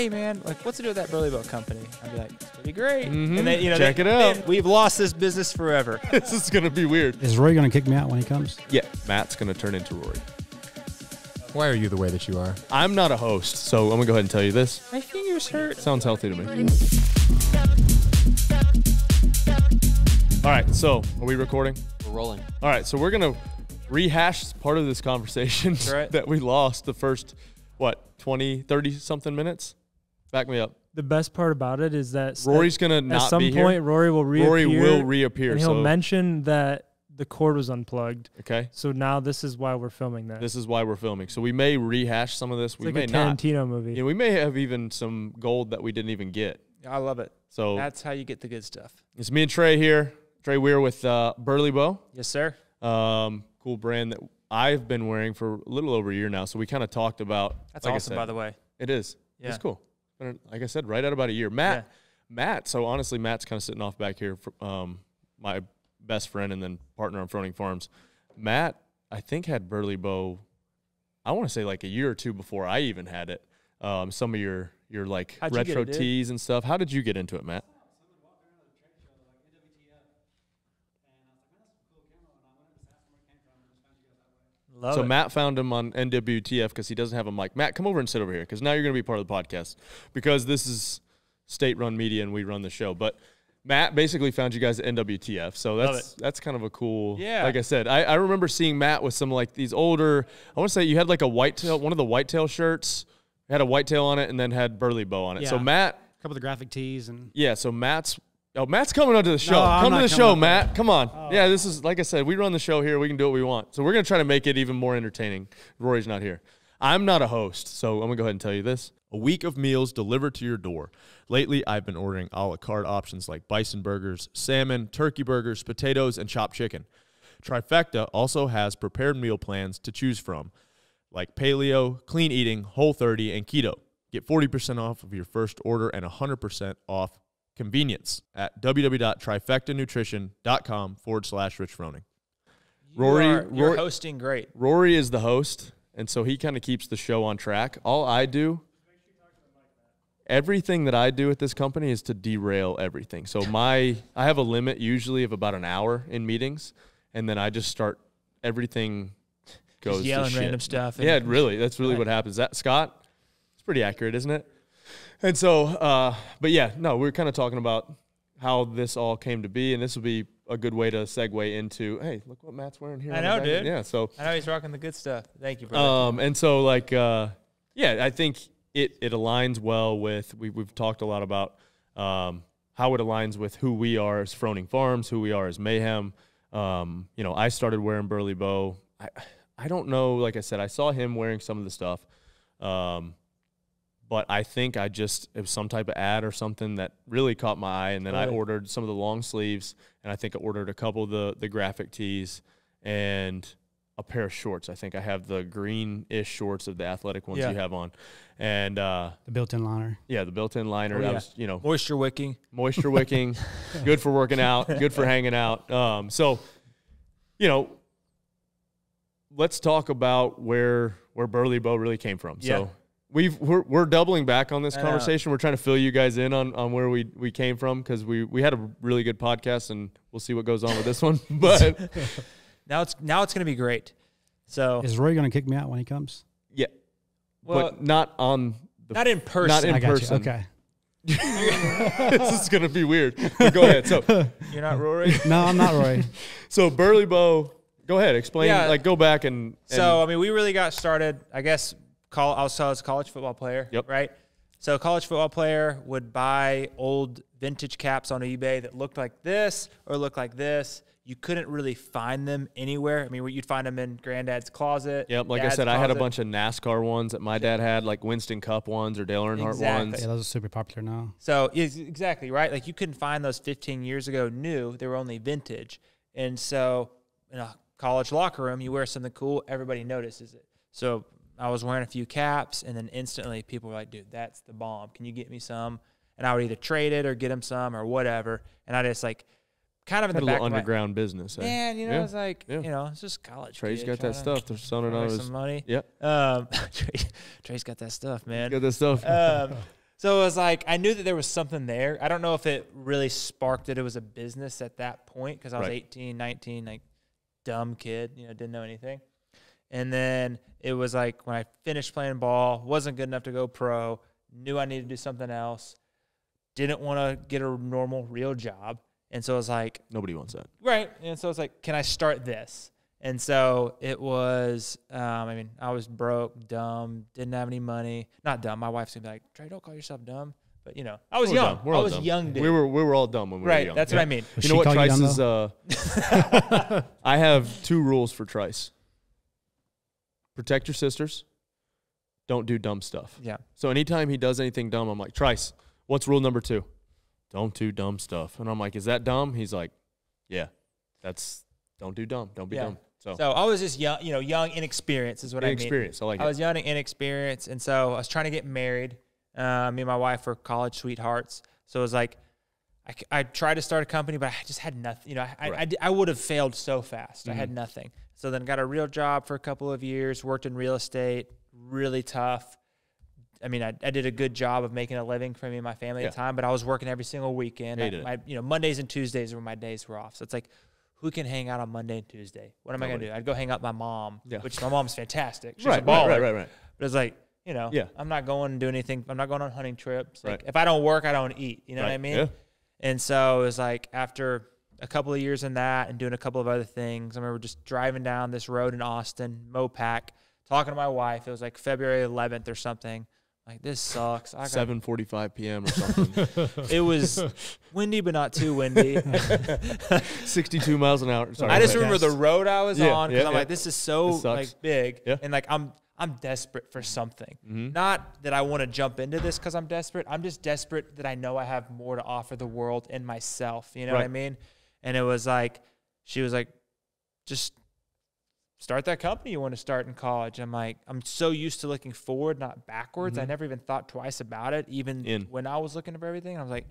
hey man, like what's to do with that Burlebo company? I'd be like, it's pretty great. Mm-hmm. And then, you know, check it out. man, we've lost this business forever. This is gonna be weird. Is Rory gonna kick me out when he comes? Yeah, Matt's gonna turn into Rory. Why are you the way that you are? I'm not a host, so I'm gonna go ahead and tell you this. My fingers hurt. Sounds healthy to me. All right, so are we recording? We're rolling. All right, so we're gonna rehash part of this conversation right. that we lost the first, what, 20, 30 something minutes? Back me up. The best part about it is that Rory's gonna not at some be point here. Rory will reappear. Rory will reappear. And he'll so, mention that the cord was unplugged. okay. So now this is why we're filming that. This is why we're filming. So we may rehash some of this. It's We like may a not. Tarantino movie. Yeah, we may have even some gold that we didn't even get. I love it. So That's how you get the good stuff. it's me and Trey here. Trey Wier with Burlebo. Yes, sir. Cool brand that I've been wearing for a little over a year now. So we kind of talked about. That's like I awesome, said, by the way. It is. Yeah. It's cool. Like I said, right at about a year. Matt. So honestly, Matt's kind of sitting off back here. For, my best friend and then partner on Froning Farms. Matt, I think, had Burlebo, I want to say like a year or two before I even had it. Some of your like How'd you retro get it, dude? tees and stuff. How did you get into it, Matt? Love So it. Matt found him on NWTF because he doesn't have a mic. Matt, come over and sit over here because now you're going to be part of the podcast because this is state-run media and we run the show. But Matt basically found you guys at NWTF, so that's kind of a cool. Yeah. Like I said, I remember seeing Matt with some like these older. I want to say you had like a whitetail, one of the whitetail shirts had a whitetail on it and then had Burlebo on it. Yeah. So Matt, A couple of the graphic tees and yeah. So Matt's coming onto the show. I'm Come to not the coming show, up Matt. Come on. Yeah, this is like I said. We run the show here. We can do what we want. So we're gonna try to make it even more entertaining. Rory's not here. I'm not a host, so I'm gonna go ahead and tell you this. A week of meals delivered to your door. Lately, I've been ordering a la carte options like bison burgers, salmon, turkey burgers, potatoes, and chopped chicken. Trifecta also has prepared meal plans to choose from, like paleo, clean eating, Whole30, and keto. Get 40% off of your first order and 100% off convenience at www.trifectanutrition.com/Rich Froning. You're hosting great. Rory is the host, and so he kind of keeps the show on track. All I do, everything that I do at this company is to derail everything. So I have a limit usually of about an hour in meetings, and then I just start everything goes Just yelling to shit. random stuff. Yeah, really. That's really what happens. That Scott, it's pretty accurate, isn't it? And so, but yeah, no, we were kind of talking about how this all came to be, and this will be a good way to segue into, hey, look what Matt's wearing here. I know, dude. Yeah, so. I know he's rocking the good stuff. Thank you, brother. And so, like, yeah, I think it aligns well with, we've talked a lot about how it aligns with who we are as Froning Farms, who we are as Mayhem. You know, I started wearing Burlebo. I don't know, like I said, I saw him wearing some of the stuff. But I think it was some type of ad or something that really caught my eye. And then I ordered some of the long sleeves, and I think I ordered a couple of the graphic tees and a pair of shorts. I think I have the green-ish shorts of the athletic ones you have on. And the built-in liner. yeah, the built-in liner. That was, you know, Moisture wicking. good for working out, good for hanging out. So, you know, let's talk about where Burlebo really came from. Yeah. So we're doubling back on this conversation. We're trying to fill you guys in on where we came from because we had a really good podcast, and we'll see what goes on with this one. But Now it's going to be great. So Is Rory gonna kick me out when he comes? yeah, well, but not on the not in person. not in I got person. you. Okay. This is gonna be weird. But go ahead. So You're not Rory. No, I'm not Rory. so Burlebo, go ahead. Explain. Yeah. Like go back and So I mean, we really got started. I guess I was a college football player. Yep. Right. So a college football player would buy old vintage caps on eBay that looked like this or looked like this. You couldn't really find them anywhere. I mean, you'd find them in Granddad's closet. Yep, like I said, I had a bunch of NASCAR ones that my dad had, like Winston Cup ones or Dale Earnhardt Exactly. ones. Yeah, those are super popular now. So exactly right. Like you couldn't find those 15 years ago new. They were only vintage. And so in a college locker room, you wear something cool, everybody notices it. So I was wearing a few caps, and then instantly people were like, dude, that's the bomb. Can you get me some? And I would either trade it or get them some or whatever. And I just like kind of in Had the a back little of my underground business. man, you know, Yeah. it's like, Yeah. you know, it's just college. Trey's kid got that trying stuff. to They're selling make out some money. Yeah. Trey's got that stuff, man. Got that stuff. So it was like, I knew that there was something there. I don't know if it really sparked that it was a business at that point because I was 18, 19, like dumb kid, didn't know anything. And then it was like when I finished playing ball, wasn't good enough to go pro, knew I needed to do something else, didn't want to get a normal, real job. And so it was like. Nobody wants that. Right. And so it's like, can I start this? And so it was, I was broke, dumb, didn't have any money. Not dumb. My wife's going to be like, Trey, don't call yourself dumb. But, I was young. I was young, dude. We were all dumb when we were young. Right. That's what I mean. Was You know she what call you Trice dumb, is? I have 2 rules for Trice. Protect your sisters. Don't do dumb stuff. Yeah. So anytime he does anything dumb, I'm like, Trice, what's rule number 2? Don't do dumb stuff. And I'm like, is that dumb? He's like, yeah, don't do dumb. Don't be dumb. So I was just young, young, inexperienced is what I mean. Inexperienced. I like it. I was young and inexperienced. And so I was trying to get married. Me and my wife were college sweethearts. So it was like, I tried to start a company, but I just had nothing. I would have failed so fast. I had nothing. So then got a real job for a couple of years, worked in real estate, really tough. I mean, I did a good job of making a living for me and my family at the time, but I was working every single weekend. Mondays and Tuesdays were my days were off. So it's like, who can hang out on Monday and Tuesday? What am I going to do? I'd go hang out with my mom, which my mom's fantastic. She's a baller. Right. But it's like, I'm not going to do anything. I'm not going on hunting trips. Like, if I don't work, I don't eat. You know what I mean? Yeah. And so it was like after a couple of years in that and doing a couple of other things, I remember just driving down this road in Austin, Mopac, talking to my wife. It was like February 11th or something. Like, this sucks. 7:45 p.m. or something. It was windy, but not too windy. 62 miles an hour. Sorry, I just remember the road I was on because I'm like, this is so like big, and like I'm desperate for something. Not that I want to jump into this because I'm desperate. I'm just desperate that I know I have more to offer the world and myself. You know what I mean? And it was like, she was like, just start that company you want to start in college. I'm like, I'm so used to looking forward, not backwards. I never even thought twice about it, even when I was looking for everything. I was like,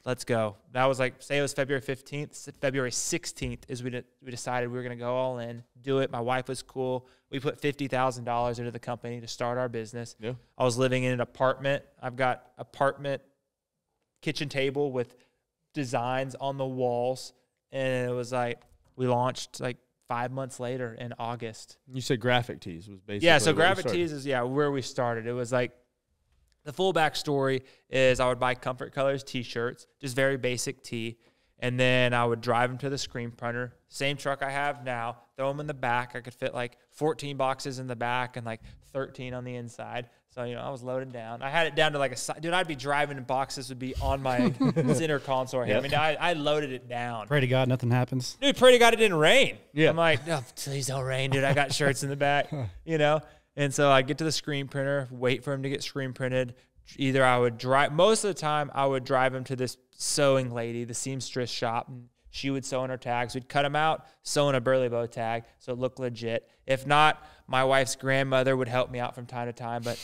let's go. That was like, say it was February 15th. February 16th is we decided we were going to go all in, do it. My wife was cool. We put $50,000 into the company to start our business. Yeah. I was living in an apartment. I've got apartment kitchen table with designs on the walls. And it was like, we launched like 5 months later in August. You said Graphic Tees was basically. Yeah, so Graphic Tees is where we started. It was like, the full backstory is I would buy Comfort Colors T-shirts, just very basic tee, and then I would drive them to the screen printer. Same truck I have now, throw them in the back. I could fit like 14 boxes in the back and like 13 on the inside. So, I was loaded down. I had it down to like dude, I'd be driving and boxes would be on my center console here. Yep. I mean, I loaded it down. Pray to God nothing happens. Dude, pray to God it didn't rain. Yeah. I'm like, oh, please don't rain, dude. I got shirts in the back, And so I'd get to the screen printer, wait for him to get screen printed. Either I would drive, most of the time I would drive him to this sewing lady, the seamstress shop, and she would sew in her tags. We'd cut them out, sew in a Burlebo tag so it looked legit. If not, my wife's grandmother would help me out from time to time, but,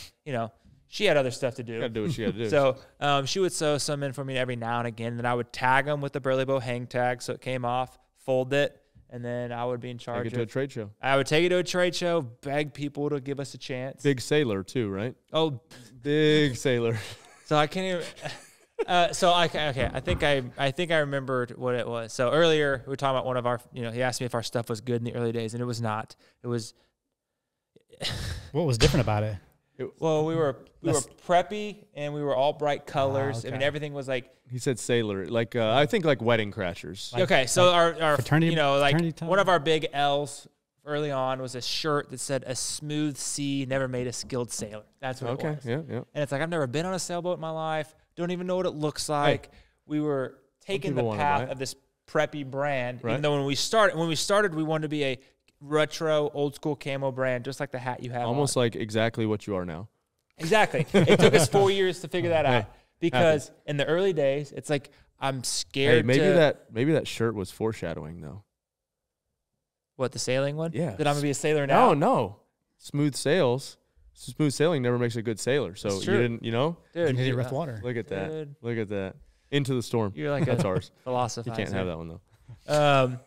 she had other stuff to do. You gotta do what she had to do. So she would sew some in for me every now and again. Then I would tag them with the Burlebo hang tag so it came off, fold it, and then I would be in charge. Take it to a trade show. I would take it to a trade show, beg people to give us a chance. Big sailor too, right? Oh, big sailor. So I can't even. I think I remembered what it was. So earlier we were talking about one of our. He asked me if our stuff was good in the early days, and it was not. It was. What was different about it? Well, we were preppy and we were all bright colors. Okay. I mean, everything was like. He said sailor, like I think like Wedding Crashers. So our fraternity, one of our big L's early on was a shirt that said "A smooth sea never made a skilled sailor." That's what it was. Yeah. And it's like, I've never been on a sailboat in my life. Don't even know what it looks like. Hey, we were taking the path of this preppy brand, even though when we started, we wanted to be a retro, old school camo brand, just like the hat you have. Almost like exactly what you are now. Exactly. It took us 4 years to figure that out because in the early days, it's like I'm scared. Hey, maybe that shirt was foreshadowing though. What, the sailing one? Yeah. That I'm gonna be a sailor now? No. Smooth sailing never makes a good sailor. So you didn't, Dude, you rough water. Look at that. Dude. Look at that. Into the storm. You're like that's ours. Philosophizer. You can't have that one though.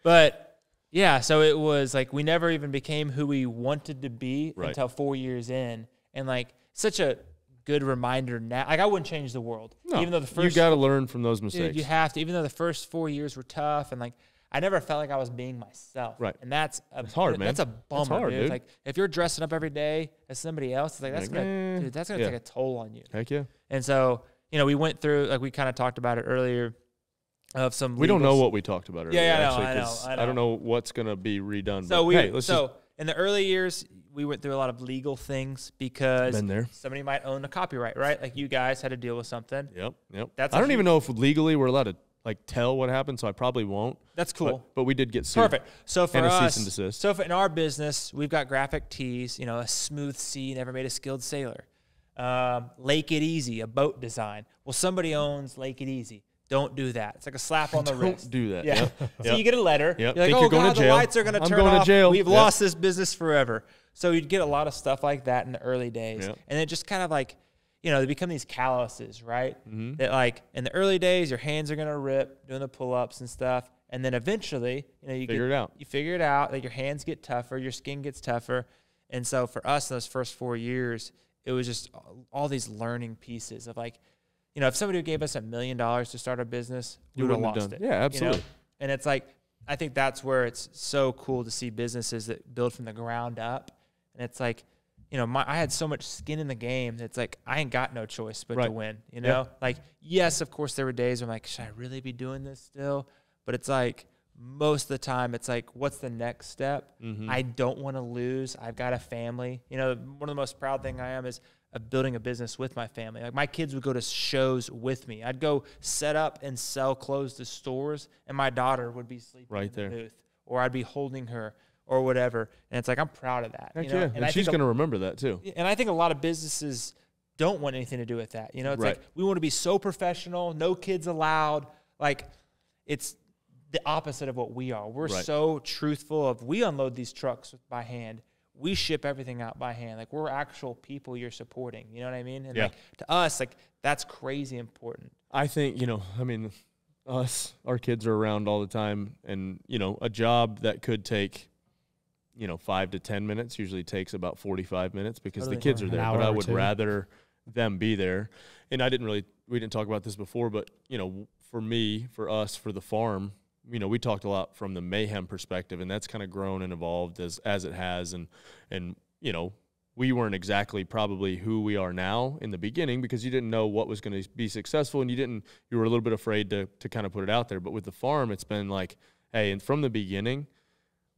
But yeah, so it was like we never even became who we wanted to be until 4 years in, and like such a good reminder now. Like, I wouldn't change the world. No, even though the first you got to learn from those mistakes. dude, you have to. Even though the first 4 years were tough, and like I never felt like I was being myself. Right. And that's hard, man. That's a bummer, hard, dude. Like if you're dressing up every day as somebody else, it's like that's gonna Yeah. take a toll on you. Heck yeah. And so, we went through, like we kind of talked about it earlier, of some. We don't know what we talked about earlier. Yeah, actually, I know. 'cause I don't know what's gonna be redone. So but in the early years, we went through a lot of legal things because Been there. somebody might own a copyright, right? Like you guys had to deal with something. Yep. That's I don't even know if legally we're allowed to like tell what happened, so I probably won't. That's cool. But we did get sued. Perfect. So for And a us, cease and desist. so in our business, we've got graphic tees. A smooth sea never made a skilled sailor. Lake It Easy, a boat design. Well, somebody owns Lake It Easy. Don't do that. It's like a slap on the wrist. Don't do that. Yeah. Yep. So you get a letter. Yep. You're like, Think oh, you're going God, to the jail. lights are going to I'm turn going to off. jail. We've Yep. lost this business forever. So you'd get a lot of stuff like that in the early days. Yep. And it just kind of like, they become these calluses, right? Mm-hmm. That like in the early days, your hands are going to rip doing the pull-ups and stuff. And then eventually, you Figure it out. You figure it out. Like your hands get tougher, your skin gets tougher. And so for us, in those first 4 years, it was just all these learning pieces of like, if somebody gave us $1 million to start a business, we would have lost it. Yeah, absolutely. And it's like, I think that's where it's so cool to see businesses that build from the ground up. And it's like, I had so much skin in the game. It's like, I ain't got no choice but to win, Like, yes, of course, there were days where I'm like, should I really be doing this still? But it's like, most of the time, it's like, what's the next step? Mm-hmm. I don't want to lose. I've got a family. One of the most proud thing I am is building a business with my family. Like my kids would go to shows with me. I'd go set up and sell clothes to stores, and my daughter would be sleeping Right in there. the booth, or I'd be holding her or whatever. And it's like, I'm proud of that. Heck yeah. And I she's think going to remember that too. And I think a lot of businesses don't want anything to do with that. It's Right. like, we want to be so professional, no kids allowed. Like, it's the opposite of what we are. We're Right. so truthful of, we unload these trucks by hand. We ship everything out by hand. Like, we're actual people you're supporting. You know what I mean? And Yeah. like, to us, like, that's crazy important. I think, our kids are around all the time, and, a job that could take, 5 to 10 minutes usually takes about 45 minutes because Totally. the kids are An there. hour But I or would two. rather them be there. And we didn't talk about this before, but, for us, for the farm, we talked a lot from the Mayhem perspective, and that's kind of grown and evolved as it has. And we weren't exactly probably who we are now in the beginning because you didn't know what was going to be successful, and you were a little bit afraid to kind of put it out there. But with the farm, it's been like, hey, and from the beginning,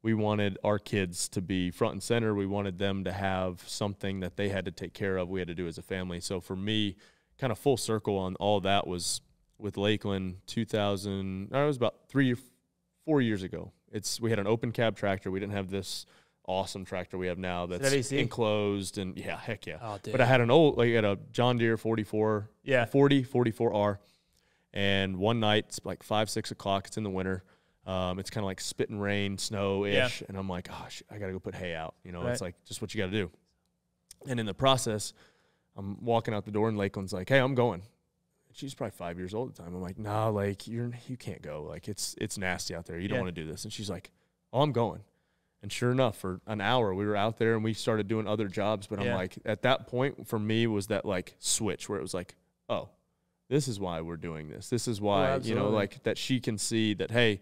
we wanted our kids to be front and center. We wanted them to have something that they had to take care of. We had to do as a family. So for me, kind of full circle on all that was with Lakeland 2000. It was about 3 or 4 years ago. We had an open cab tractor. We didn't have this awesome tractor we have now that's WC? enclosed, and yeah, heck yeah. Oh, dude. But I had I had a John Deere 44R, and one night it's like 5, 6 o'clock. It's in the winter. It's kind of like spitting rain, snow-ish, and I'm like, gosh, I got to go put hay out. Right. It's like just what you got to do. And in the process, I'm walking out the door, and Lakeland's like, hey, I'm going. She's probably 5 years old at the time. I'm like, no, like you can't go. Like it's nasty out there. You don't want to do this. And she's like, oh, I'm going. And sure enough, for an hour we were out there and we started doing other jobs. But I'm like, at that point for me was that like switch where it was like, oh, this is why we're doing this. This is why, like that she can see that, hey,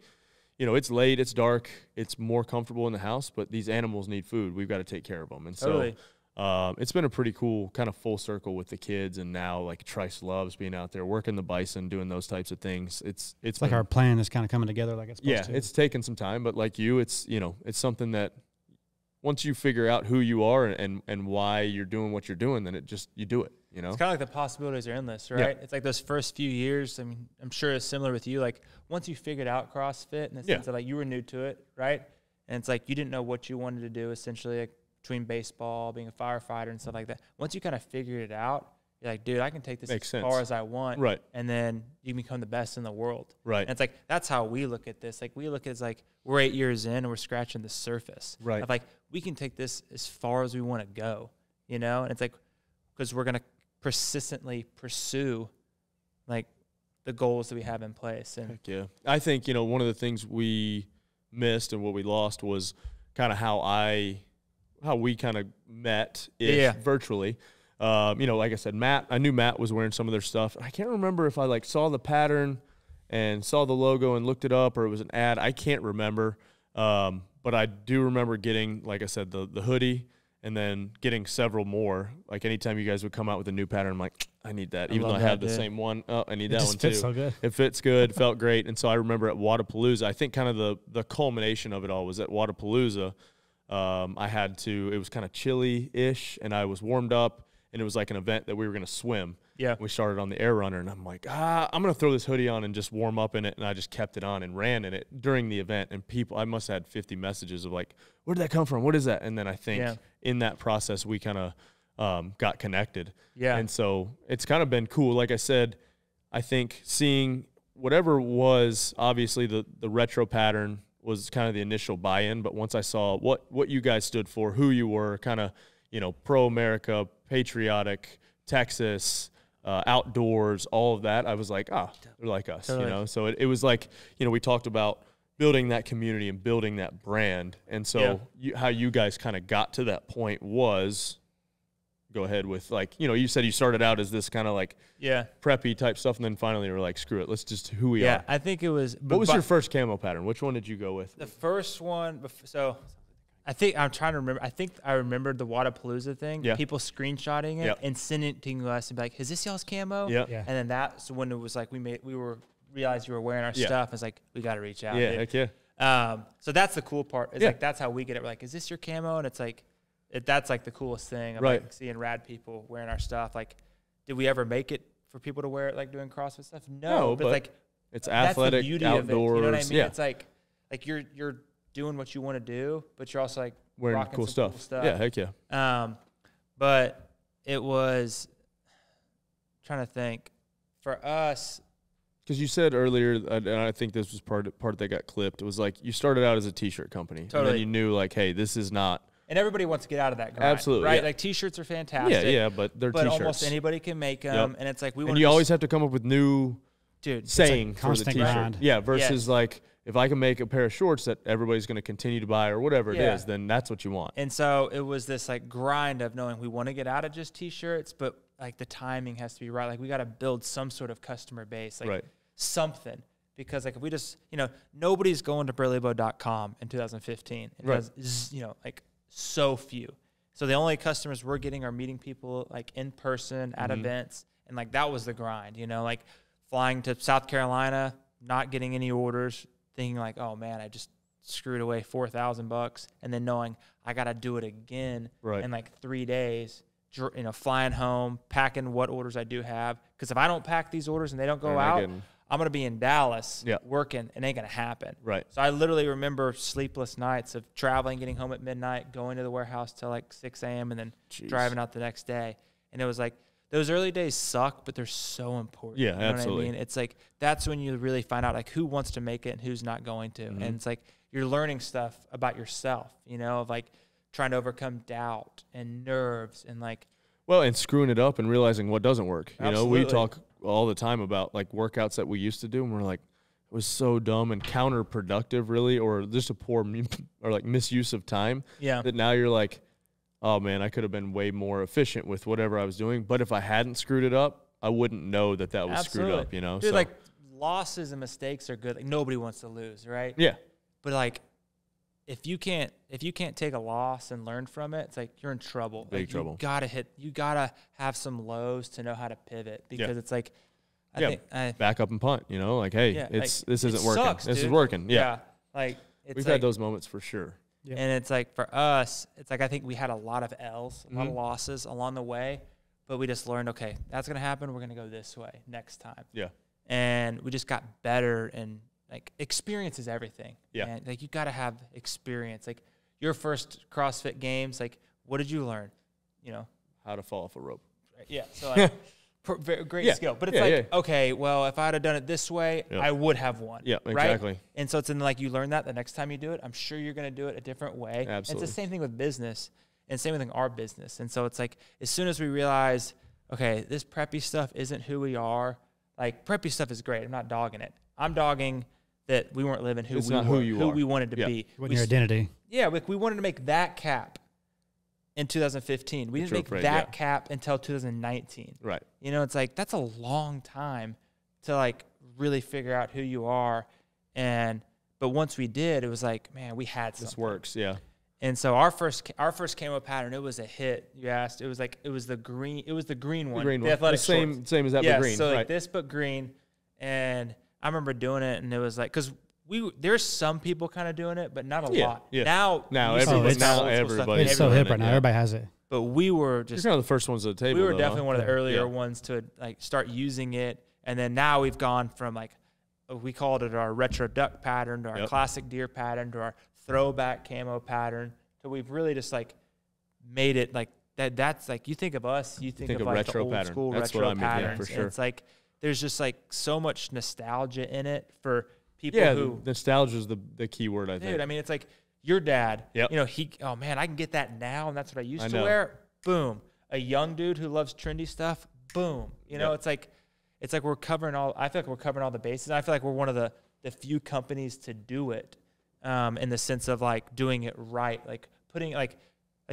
it's late, it's dark, it's more comfortable in the house, but these animals need food. We've got to take care of them. And so it's been a pretty cool kind of full circle with the kids, and now like Trice loves being out there working the bison, doing those types of things. It's like our plan is kind of coming together like it's supposed to. It's taken some time, but like it's it's something that once you figure out who you are and why you're doing what you're doing, then you do it. It's kind of like the possibilities are endless, right? Yeah. It's like those first few years. I mean, I'm sure it's similar with you. Like once you figured out CrossFit in the sense that like you were new to it, right? And it's like you didn't know what you wanted to do essentially, like between baseball, being a firefighter and stuff like that. Once you kind of figured it out, you're like, dude, I can take this as far as I want. Right. And then you can become the best in the world. Right. And it's like, that's how we look at this. Like we look at it as like, we're 8 years in and we're scratching the surface. Right. Of like, we can take this as far as we want to go, And it's like, because we're going to persistently pursue like the goals that we have in place. And heck yeah. I think, one of the things we missed and what we lost was kind of how we kind of met virtually. You know, like I said, I knew Matt was wearing some of their stuff. I can't remember if I like saw the pattern and saw the logo and looked it up, or it was an ad. I can't remember. But I do remember getting, like I said, the hoodie, and then getting several more. Like anytime you guys would come out with a new pattern, I'm like, I need that. Even though I have the same one, I need that one too. It fits so good. It fits good, felt great. And so I remember at Wadapalooza, I think kind of the culmination of it all was at Wadapalooza. It was kind of chilly-ish, and I was warmed up, and it was like an event that we were going to swim. Yeah. We started on the air runner, and I'm like, I'm going to throw this hoodie on and just warm up in it. And I just kept it on and ran in it during the event. And I must have had 50 messages of like, where did that come from? What is that? And then I think in that process, we kind of got connected. Yeah. And so it's kind of been cool. Like I said, I think seeing whatever was obviously the retro pattern was kind of the initial buy-in. But once I saw what you guys stood for, who you were, kind of, you know, pro-America, patriotic, Texas, outdoors, all of that, I was like, they're like us, totally. You know? So it was like, you know, we talked about building that community and building that brand. And so how you guys kind of got to that point was, go ahead with like, you know, you said you started out as this kind of like preppy type stuff, and then finally you were like, screw it, let's just who we are. Yeah, I think it was. What was your first camo pattern? Which one did you go with? The first one, so I think I'm trying to remember. I think I remembered the Wadapalooza thing. Yeah. People screenshotting it and sending it to us and be like, "Is this y'all's camo?" Yeah. And then that's when it was like we realized you were wearing our stuff. It's like we got to reach out. Yeah. Dude. Heck yeah. So that's the cool part. It's like that's how we get it. We're like, "Is this your camo?" And it's like, that's like the coolest thing. Of like seeing rad people wearing our stuff. Like, did we ever make it for people to wear it like doing CrossFit stuff? No, but like it's athletic, that's the beauty outdoors. Of it. You know what I mean? Yeah. It's like you're doing what you want to do, but you're also like wearing cool stuff. Yeah, heck yeah. But it was trying to think for us, because you said earlier, and I think this was part that got clipped. It was like you started out as a T-shirt company, and then you knew like, hey, this is not. And everybody wants to get out of that grind. Absolutely, right? Yeah. Like T-shirts are fantastic. Yeah, but they're T-shirts. But almost anybody can make them, and it's like we want. And you always have to come up with new saying like for the T-shirt. Grind. Yeah, versus like if I can make a pair of shorts that everybody's going to continue to buy or whatever it is, then that's what you want. And so it was this like grind of knowing we want to get out of just T-shirts, but like the timing has to be right. Like we got to build some sort of customer base, like something. Because like if we just, you know, nobody's going to burlebo.com in 2015. Because, you know, like so few. So the only customers we're getting are meeting people like in person at events. And like that was the grind, you know, like flying to South Carolina, not getting any orders, thinking like, oh man, I just screwed away $4,000, and then knowing I got to do it again in like 3 days, you know, flying home, packing what orders I do have. Because if I don't pack these orders and they don't go out, I'm going to be in Dallas working, and it ain't going to happen. Right. So I literally remember sleepless nights of traveling, getting home at midnight, going to the warehouse till like 6 a.m., and then driving out the next day. And it was like, those early days suck, but they're so important. Yeah, you know absolutely. What I mean? It's like that's when you really find out like who wants to make it and who's not going to. And it's like you're learning stuff about yourself, you know, of like trying to overcome doubt and nerves and like. Well, and screwing it up and realizing what doesn't work. You know, we talk all the time about like workouts that we used to do, and we're like, it was so dumb and counterproductive, really, or just a poor or like misuse of time. Yeah. That now you're like, oh man, I could have been way more efficient with whatever I was doing. But if I hadn't screwed it up, I wouldn't know that was screwed up. You know, dude, like losses and mistakes are good. Like nobody wants to lose, right? Yeah. But like, if you can't take a loss and learn from it, it's like you're in trouble. Big trouble. You gotta have some lows to know how to pivot, because it's like, I think back up and punt. You know, like, hey, this isn't working. Sucks, this dude. is working. Yeah. Like we've had those moments for sure. Yeah. And it's like for us, it's like I think we had a lot of L's, a lot of losses along the way, but we just learned, okay, that's gonna happen. We're gonna go this way next time. Yeah. And we just got better, and like experience is everything. Yeah. And like you got to have experience. Like your first CrossFit games, like what did you learn? You know, how to fall off a rope. Right. Yeah. So like great skill, but it's okay, well, if I'd have done it this way, I would have won. Yeah, exactly. Right? And so it's in like you learn that the next time you do it, I'm sure you're going to do it a different way. Absolutely. And it's the same thing with business, and same with our business. And so it's like as soon as we realize, okay, this preppy stuff isn't who we are. Like preppy stuff is great. I'm not dogging it. I'm dogging that we weren't living who we wanted to be. Your identity. Yeah, we wanted to make that cap in 2015. We didn't make Trey, that cap until 2019. Right. You know, it's like that's a long time to like really figure out who you are. But once we did, it was like, man, we had something. This works, yeah. And so our first camo pattern, it was a hit. You asked, it was the green one. The green one. The athletic same as that, yeah, but green. So right. like this, but green. And I remember doing it, and it was like, because there's some people kind of doing it, but not a lot. Yeah. Now everybody. It's so hip right now. Everybody has it. But we were just You're kind of the first ones at the table. We were though, definitely huh? one of the earlier ones to like start using it, and then now we've gone from like we called it our retro duck pattern to our classic deer pattern to our throwback camo pattern. So we've really just like made it like that. That's like you think of us, you think of like retro the old pattern. school That's retro what I mean, yeah, patterns. for sure. And it's like there's just like so much nostalgia in it for people who nostalgia is the key word, I think. Dude, I mean, it's like your dad. Yep. You know, oh man, I can get that now, and that's what I used to know. wear. Boom. A young dude who loves trendy stuff. Boom. You know, it's like we're covering all. I feel like we're covering all the bases. I feel like we're one of the few companies to do it, in the sense of like doing it right, like putting like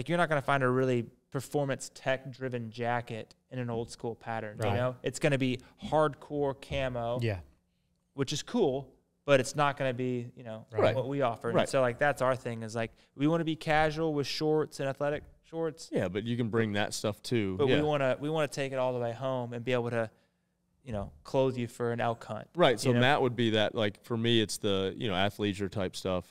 you're not gonna find a really performance tech driven jacket in an old school pattern. Right. You know, it's gonna be hardcore camo. Yeah. Which is cool. But it's not going to be, you know, what we offer. Right. And so, like, that's our thing is, like, we want to be casual with shorts and athletic shorts. Yeah, but you can bring that stuff, too. But we want to take it all the way home and be able to, you know, clothe you for an elk hunt. Right. So you know? Matt would be that, like, for me, it's the, you know, athleisure type stuff.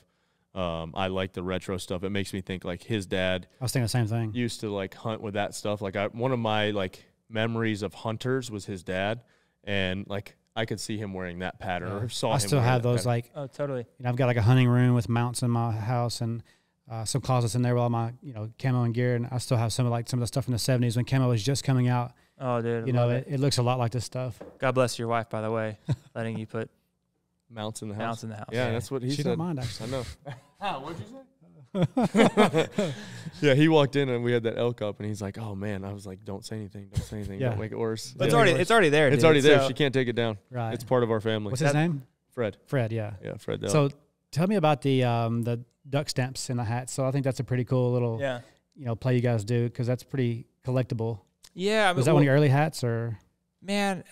I like the retro stuff. It makes me think, like, his dad. I was thinking the same thing. Used to, like, hunt with that stuff. Like, one of my, like, memories of hunters was his dad. And, like, I could see him wearing that pattern or saw him. I still have those pattern. like. Oh, totally. You know, I've got like a hunting room with mounts in my house and some closets in there with all my camo and gear, and I still have some of the stuff from the '70s when camo was just coming out. Oh, dude. You know, it looks a lot like this stuff. God bless your wife, by the way, letting you put mounts in the house. Mounts in the house. Yeah, that's what he said. She don't mind actually. I know. What'd you say? Yeah, he walked in and we had that elk up, and he's like, "Oh man," I was like, "Don't say anything. Don't say anything. Yeah. Don't make it worse." But Yeah. it's already there. It's dude. already there. So- She can't take it down. Right. It's part of our family. What's his name? Fred. Fred. Yeah. Yeah, Fred. The So elk. tell me about the duck stamps in the hat. So I think that's a pretty cool little play you guys do because that's pretty collectible. Yeah. I mean, Was that one of your early hats or? Man,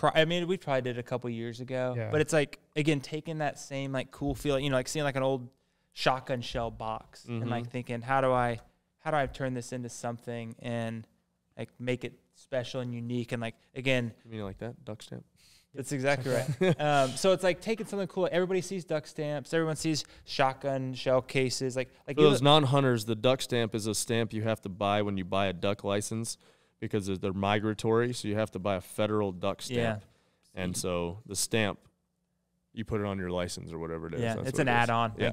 I mean, we probably did it a couple years ago. Yeah. But it's like, again, taking that same like cool feeling, you know, like seeing like an old shotgun shell box and like thinking, how do I turn this into something and like make it special and unique and like again. You mean like that duck stamp? That's exactly right. So it's like taking something cool. Everybody sees duck stamps. Everyone sees shotgun shell cases. Like For those non-hunters, the duck stamp is a stamp you have to buy when you buy a duck license because they're migratory. So you have to buy a federal duck stamp. Yeah. And so the stamp, you put it on your license or whatever it is. Yeah, That's it's what an it is. add-on. Yeah.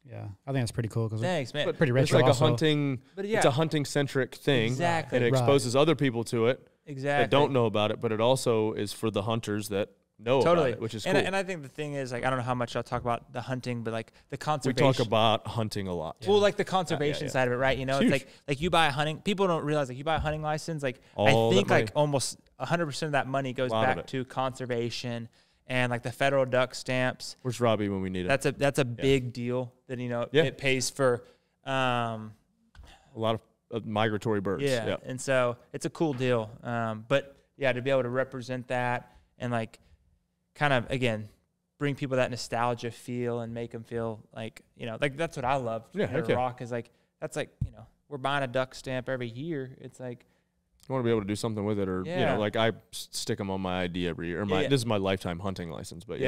Yeah, I think that's pretty cool because Thanks, man. pretty It's retro. like also. a hunting. But yeah. It's a hunting-centric thing. Exactly. And it exposes other people to it Exactly. that don't know about it, but it also is for the hunters that know about it, which is cool. And I think the thing is, like, I don't know how much I'll talk about the hunting, but like the conservation. We talk about hunting a lot. Well, like the conservation side of it, right? You know, It's it's like you buy a hunting. People don't realize like you buy a hunting license. Like All I think that money. like almost 100% of that money goes Lot of back it. to conservation and like the federal duck stamps. Where's Robbie when we need it? That's a big deal that it pays for. A lot of migratory birds. Yeah, and so it's a cool deal. But yeah, to be able to represent that and like kind of again bring people that nostalgia feel and make them feel like like that's what I love. Rock is like that's like we're buying a duck stamp every year. It's like you want to be able to do something with it, or like I stick them on my ID every year. Or this is my lifetime hunting license, but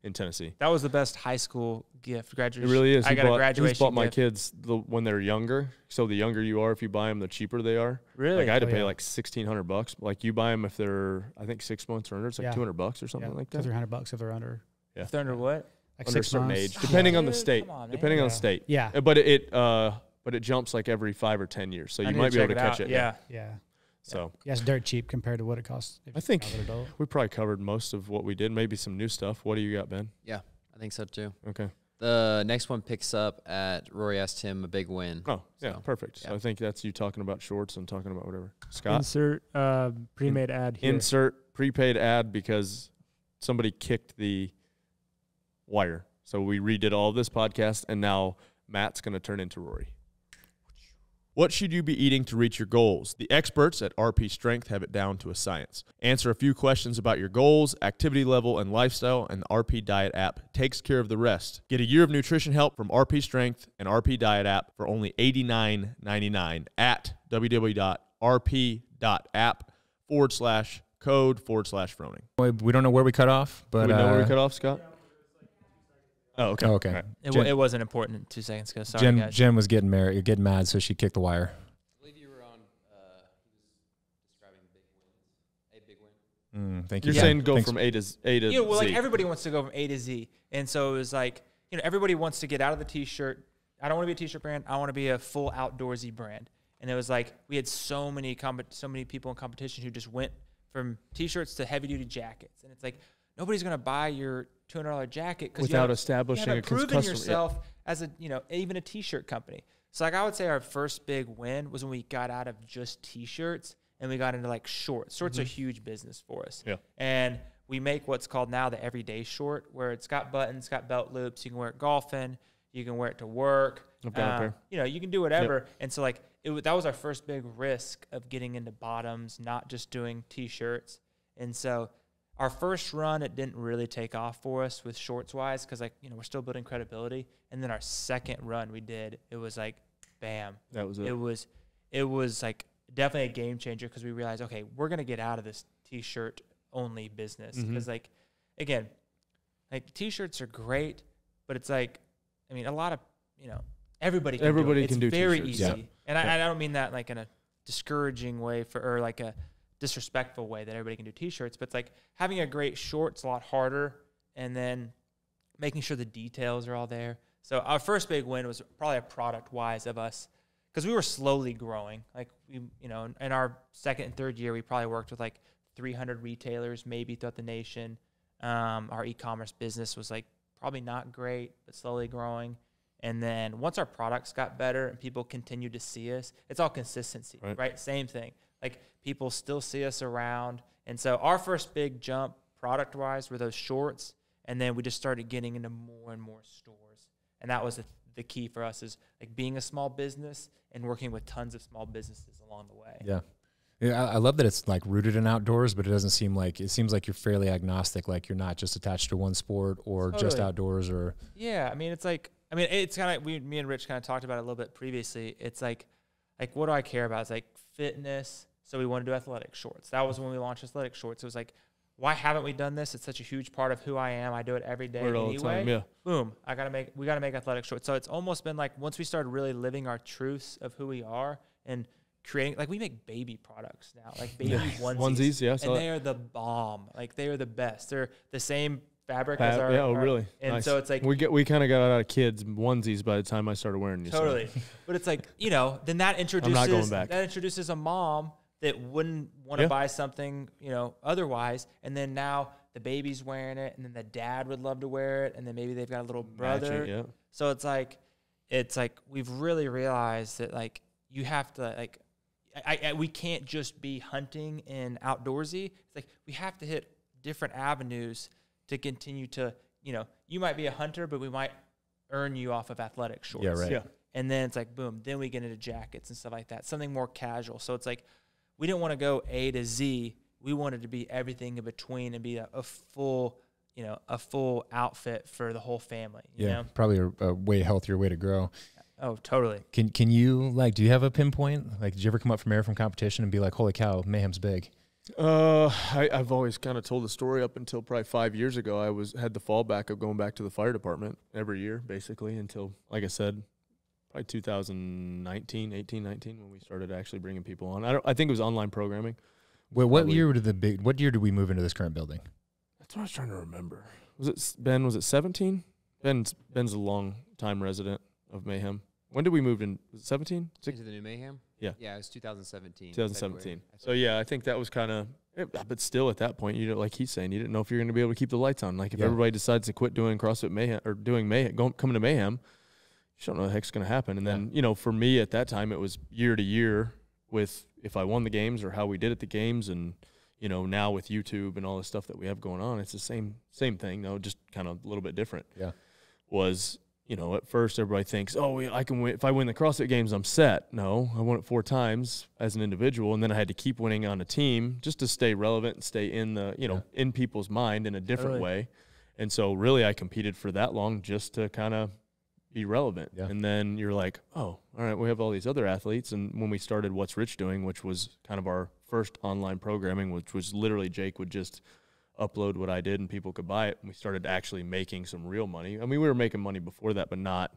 in Tennessee. That was the best high school gift, graduation. It really is. I got a graduation He's bought my gift. kids when they're younger. So the younger you are, if you buy them, the cheaper they are. Really? Like I had to pay like $1,600. Like you buy them if they're, I think 6 months or under, it's like $200 or something like that. $300 if they're under. If they're under what? Like Under 6 certain months. age, depending on the Dude, state. come on, man. Depending on the state. Yeah. But it jumps like every 5 or 10 years. So I you need might be able check to catch it. Yeah. Yeah. So Yeah, it's dirt cheap compared to what it costs. I think we probably covered most of what we did. Maybe some new stuff. What do you got, Ben? Yeah, I think so too. Okay. The next one picks up at Rory asked him a big win. Oh, yeah, So, perfect. yeah. So I think that's you talking about shorts and talking about whatever. Scott? Insert pre-made ad here. Insert prepaid ad because somebody kicked the wire. So we redid all of this podcast, and now Matt's going to turn into Rory. What should you be eating to reach your goals? The experts at RP Strength have it down to a science. Answer a few questions about your goals, activity level, and lifestyle, and the RP Diet app takes care of the rest. Get a year of nutrition help from RP Strength and RP Diet app for only $89.99 at www.rp.app/code/Froning. We don't know where we cut off, but Do we know where we cut off, Scott? Oh, okay. Okay. All right. It wasn't important 2 seconds ago. Sorry, Jen, guys. Jen was getting mad, so she kicked the wire. I believe you were on. He was describing big wins. A big win. Thank you. You're saying go from A to Z. Well, like everybody wants to go from A to Z, and so it was like, everybody wants to get out of the T-shirt. I don't want to be a T-shirt brand. I want to be a full outdoorsy brand. And it was like we had so many people in competition who just went from T-shirts to heavy-duty jackets, and it's like nobody's going to buy your $200 jacket because without establishing you a haven't proven customer yourself as a even a T-shirt company. So like I would say our first big win was when we got out of just T-shirts and we got into like shorts. Shorts are a huge business for us. Yeah. And we make what's called now the everyday short, where it's got buttons, got belt loops. You can wear it golfing. You can wear it to work. I've got a pair. You can do whatever. Yep. And so like that was our first big risk of getting into bottoms, not just doing T-shirts. And so our first run, it didn't really take off for us with shorts-wise because, we're still building credibility. And then our second run we did, it was like, bam. That was it. It was like definitely a game changer because we realized, okay, we're going to get out of this T-shirt-only business. Because, again, T-shirts are great, but it's like, a lot of, everybody can do it. Can do It's very T-shirts. easy. Yeah. And I don't mean that like in a discouraging way or like a disrespectful way that everybody can do T-shirts, but it's like having a great short's a lot harder, and then making sure the details are all there. So our first big win was probably a product-wise of us because we were slowly growing. Like in our second and third year, we probably worked with like 300 retailers maybe throughout the nation. Our e-commerce business was like probably not great, but slowly growing. And then once our products got better and people continued to see us, it's all consistency, right? Same thing. Like people still see us around. And so our first big jump product-wise were those shorts. And then we just started getting into more and more stores. And that was the key for us, is like being a small business and working with tons of small businesses along the way. Yeah. Yeah, I love that it's like rooted in outdoors, but it seems like you're fairly agnostic. Like you're not just attached to one sport or just outdoors or. Yeah. It's kind of, me and Rich kind of talked about it a little bit previously. It's like what do I care about? It's like fitness. So we want to do athletic shorts. That was when we launched athletic shorts. It was like, why haven't we done this? It's such a huge part of who I am. I do it every day anyway. Yeah. Boom. We got to make athletic shorts. So it's almost been like once we started really living our truths of who we are and creating, like we make baby products now, like baby onesies. Yeah. And they are the bomb. Like they are the best. They're the same fabric as our. Yeah. Oh, really? And nice. so it's like we kind of got out of kids onesies by the time I started wearing these. Totally. But it's like, then that introduces a mom that wouldn't want to buy something, otherwise. And then now the baby's wearing it, and then the dad would love to wear it, and then maybe they've got a little brother. Matching, yeah. So it's like we've really realized that like you have to like, we can't just be hunting and outdoorsy. It's like we have to hit different avenues to continue to, you might be a hunter, but we might earn you off of athletic shorts. Yeah, right. Yeah. And then it's like, boom, then we get into jackets and stuff like that, something more casual. So it's like, we didn't want to go A to Z. We wanted to be everything in between and be a full outfit for the whole family. You know? Probably a way healthier way to grow. Oh, totally. Can you do you have a pinpoint? Like, did you ever come up from air from competition and be like, holy cow, Mayhem's big? I've always kind of told the story up until probably 5 years ago. I had the fallback of going back to the fire department every year, basically, until, like I said, probably 2019, 19, when we started actually bringing people on. I think it was online programming. Well, what year did we move into this current building? That's what I was trying to remember. Was it 17? Ben's a long time resident of Mayhem. When did we move in? Was it 17? Into the new Mayhem? Yeah. Yeah, it was 2017. 2017. So yeah, I think that was kind of, but still at that point, like he's saying, you didn't know if you're going to be able to keep the lights on. Like if everybody decides to quit doing CrossFit Mayhem or doing Mayhem, coming to Mayhem, you don't know what the heck's going to happen. And then, for me at that time, it was year to year with if I won the games or how we did at the games. And, now with YouTube and all the stuff that we have going on, it's the same thing, just kind of a little bit different. Yeah. Was you know, at first everybody thinks, oh, I can win. If I win the CrossFit Games, I'm set. No, I won it 4 times as an individual, and then I had to keep winning on a team just to stay relevant and stay in the, you know, in people's mind in a different way. And so really I competed for that long just to kind of be relevant. Yeah. And then you're like, oh, all right, we have all these other athletes. And when we started What's Rich Doing, which was kind of our first online programming, which was literally Jake would just upload what I did and people could buy it. And we started actually making some real money. I mean, we were making money before that, but not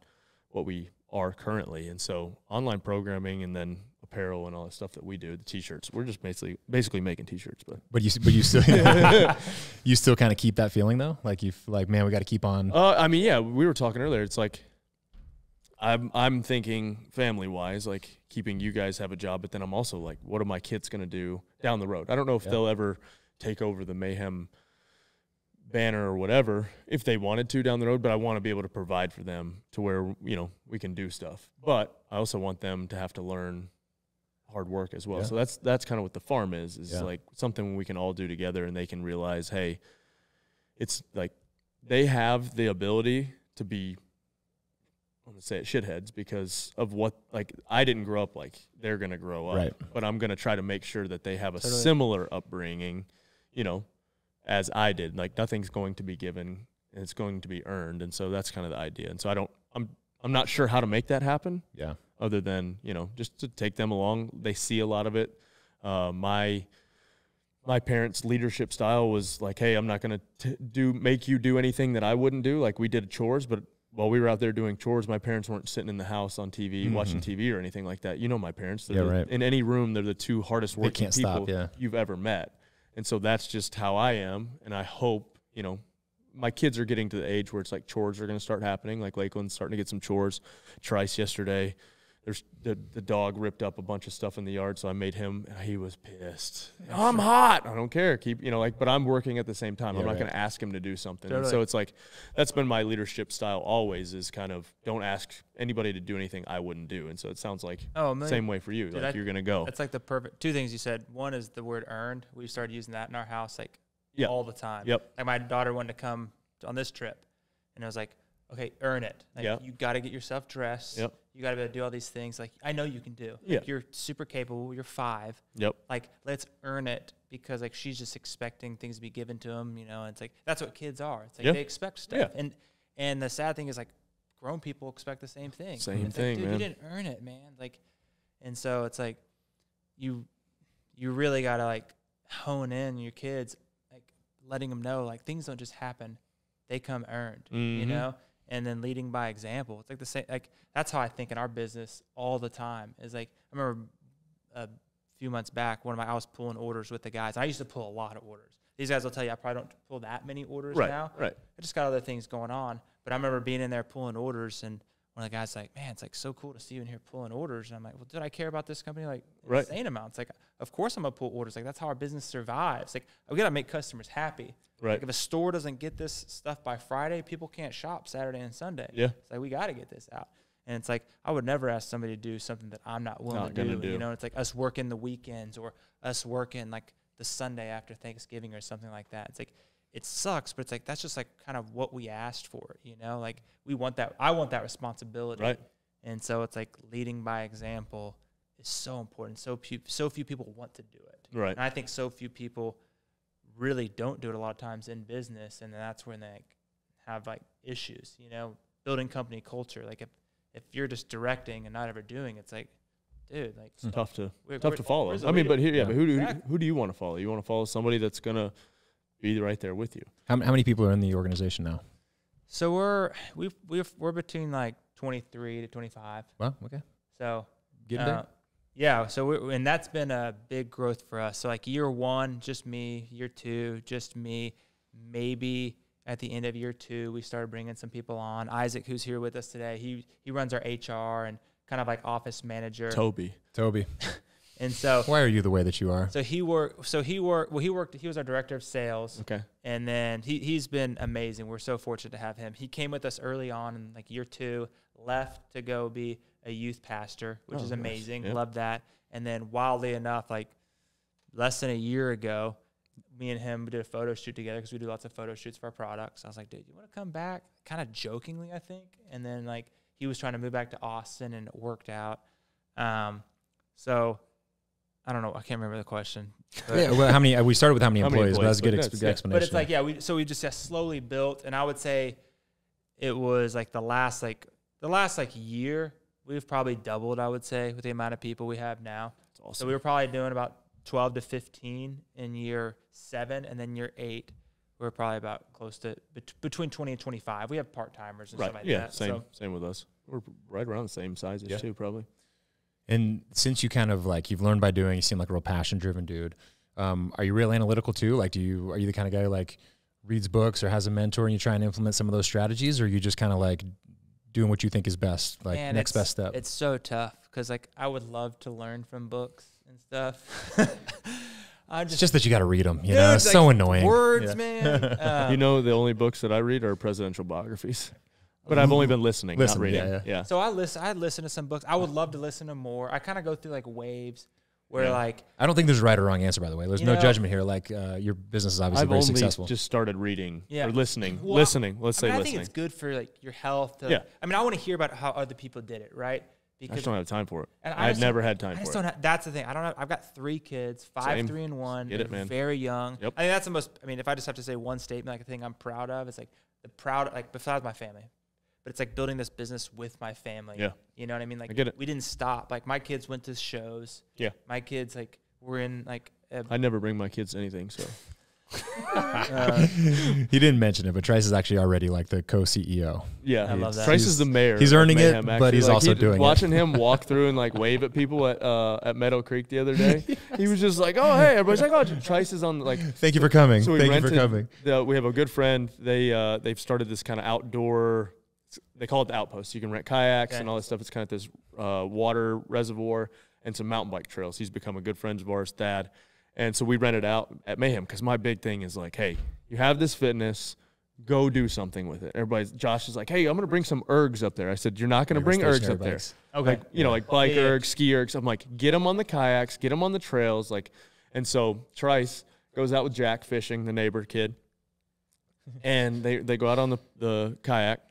what we are currently. And so online programming and then apparel and all the stuff that we do, the T-shirts, we're just basically making T-shirts. But you still you still kind of keep that feeling though, like man, we got to keep on. I mean, yeah, we were talking earlier. It's like I'm thinking family wise, like keeping you guys have a job, but then I'm also like, what are my kids going to do down the road? I don't know if they'll ever take over the Mayhem banner or whatever if they wanted to down the road, but I want to be able to provide for them to where, you know, we can do stuff. But I also want them to have to learn hard work as well. So that's kind of what the farm is like something we can all do together, and they can realize, hey, it's like they have the ability to be, I'm going to say it, shitheads, because of what, like, I didn't grow up like they're going to grow up, but I'm going to try to make sure that they have a similar upbringing, you know, as I did. Like, nothing's going to be given, and it's going to be earned. And so that's kind of the idea. And so I'm not sure how to make that happen. Yeah. Other than, you know, just to take them along. They see a lot of it. My parents' leadership style was like, hey, I'm not going to make you do anything that I wouldn't do. Like, we did chores, but while we were out there doing chores, my parents weren't sitting in the house on TV, watching TV or anything like that. You know my parents. In any room, they're the 2 hardest working people you've ever met. And so that's just how I am. And I hope, you know, my kids are getting to the age where it's like chores are going to start happening. Like Lakeland's starting to get some chores. Trice yesterday, there's the dog ripped up a bunch of stuff in the yard, so I made him, and he was pissed. I'm hot. I don't care. Keep, you know, like, but I'm working at the same time. I'm not going to ask him to do something. And so it's like, that's been my leadership style always, is kind of don't ask anybody to do anything I wouldn't do. And so it sounds like same way for you. Dude, like, you're going to go. That's like the perfect 2 things you said. One is the word earned. We started using that in our house, like all the time. Like, my daughter wanted to come on this trip, and I was like, okay, earn it. Like, you got to get yourself dressed. You got to be able to do all these things. Like, I know you can do. Like, you're super capable. You're 5. Like, let's earn it, because, like, she's just expecting things to be given to them, you know. And it's like, that's what kids are. It's like they expect stuff. And the sad thing is, like, grown people expect the same thing. Same thing, like, dude, man. You didn't earn it, man. Like, and so it's like, you really got to, like, hone in your kids, like, letting them know, like, things don't just happen. They come earned, you know? And then leading by example. It's like the same, like, that's how I think in our business all the time. Is like, I remember a few months back, I was pulling orders with the guys. I used to pull a lot of orders. These guys will tell you I probably don't pull that many orders now. I just got other things going on. But I remember being in there pulling orders, and one of the guys like, man, it's like so cool to see you in here pulling orders. And I'm like, well, did I care about this company? Like, insane amounts. Like, of course I'm going to pull orders. Like, that's how our business survives. Like, we got to make customers happy. Like, if a store doesn't get this stuff by Friday, people can't shop Saturday and Sunday. It's like, we got to get this out. And it's like, I would never ask somebody to do something that I'm not willing to do. You know, it's like us working the weekends, or us working like the Sunday after Thanksgiving or something like that. It's like, it sucks, but it's like, that's just like kind of what we asked for, you know? Like, we want that. I want that responsibility. And so it's like, leading by example is so important. So few people want to do it. And I think so few people really don't do it a lot of times in business, and then that's when they, like, have, like, issues, you know, building company culture. Like, if you're just directing and not ever doing, it's like, dude, like, it's tough to follow. I mean, but here, but who do you want to follow? You want to follow somebody that's gonna be right there with you. How many people are in the organization now? So we're between like 23 to 25. Well, okay. So getting there. Yeah, so and that's been a big growth for us. So like year 1, just me. Year 2, just me. Maybe at the end of year 2, we started bringing some people on. Isaac, who's here with us today, he runs our HR and kind of like office manager. Toby. And so, why are you the way that you are? He was our director of sales. Okay. And then he's been amazing. We're so fortunate to have him. He came with us early on in like year 2, left to go be a youth pastor, which is amazing. Nice. Love that. And then wildly enough, like less than a year ago, me and him did a photo shoot together because we do lots of photo shoots for our products. I was like, dude, you want to come back? Kind of jokingly, I think. And then like he was trying to move back to Austin, and it worked out. So I don't know. I can't remember the question. Yeah, well, how many? We started with how many employees, but that's a good explanation. But it's like, yeah, we just slowly built, and I would say it was like the last year we've probably doubled, I would say, with the amount of people we have now. That's awesome. So we were probably doing about 12 to 15 in year 7, and then year 8 we're probably about close to between 20 and 25. We have part-timers and stuff like that. Same with us. We're right around the same size as too, probably. And since you kind of like, you've learned by doing, you seem like a real passion-driven dude. Are you real analytical too? Like, are you the kind of guy who like reads books or has a mentor and you try and implement some of those strategies, or are you just kind of like doing what you think is best, like next best step? It's so tough because like I would love to learn from books and stuff. It's just that you got to read them. You know, it's like so annoying. Words, man. The only books that I read are presidential biographies. But I've only been listening, not reading. Yeah. So I listen to some books. I would love to listen to more. I kind of go through like waves where like. I don't think there's a right or wrong answer, by the way. There's no judgment here. Like your business is obviously very successful. I've only just started reading or listening. Listening. Let's say listening. I think it's good for like your health. I mean, I want to hear about how other people did it, right? Because I just don't have time for it. I've never had time for it. That's the thing. I don't have. I've got 3 kids, 5, 3, and 1. Get it, man. Very young. Yep. I think that's the most. I mean, if I just have to say one statement, like a thing I'm proud of, it's like besides my family. But it's like building this business with my family. Yeah. You know what I mean? Like I get it. We didn't stop. Like my kids went to shows. Yeah. My kids like were in like. I never bring my kids anything, so. He didn't mention it, but Trice is actually already like the co-CEO. Yeah, I love that. Trice is the mayor. He's earning it, Mayhem, but he's also doing it. Watching him walk through and like wave at people at Meadow Creek the other day, he was just like, "Oh, hey!" Everybody's like, "Oh, Trice is on." Like, thank you for coming. So Thank you for coming. We have a good friend. They've started this kind of outdoor. They call it the Outpost. You can rent kayaks and all this stuff. It's kind of this water reservoir and some mountain bike trails. He's become a good friend of ours, Dad. And so we rented out at Mayhem because my big thing is like, hey, you have this fitness, go do something with it. Josh is like, hey, I'm going to bring some ergs up there. I said, you're not going to bring ergs up there. Okay. Like, like bike ergs, ski ergs. I'm like, get them on the kayaks, get them on the trails. Like, and so Trice goes out with Jack fishing, the neighbor kid. And they go out on the kayak.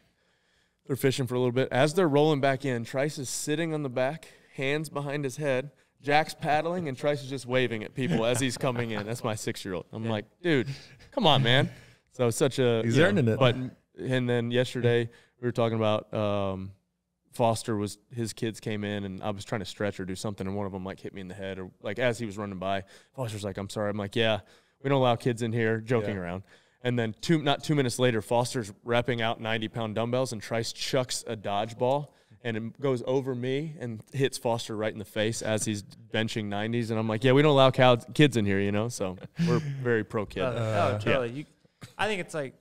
They're fishing for a little bit. As they're rolling back in, Trice is sitting on the back, hands behind his head. Jack's paddling, and Trice is just waving at people as he's coming in. That's my 6-year-old. I'm like, dude, come on, man. So it's such a he's earning it. But and then yesterday we were talking about Foster his kids came in, and I was trying to stretch or do something, and one of them like hit me in the head, or like as he was running by, Foster's like, I'm sorry. I'm like, yeah, we don't allow kids in here, joking around. And then not 2 minutes later, Foster's repping out 90-pound dumbbells, and Trice chucks a dodgeball. And it goes over me and hits Foster right in the face as he's benching 90s. And I'm like, yeah, we don't allow kids in here, you know? So we're very pro kid. Totally. Yeah. I think it's like,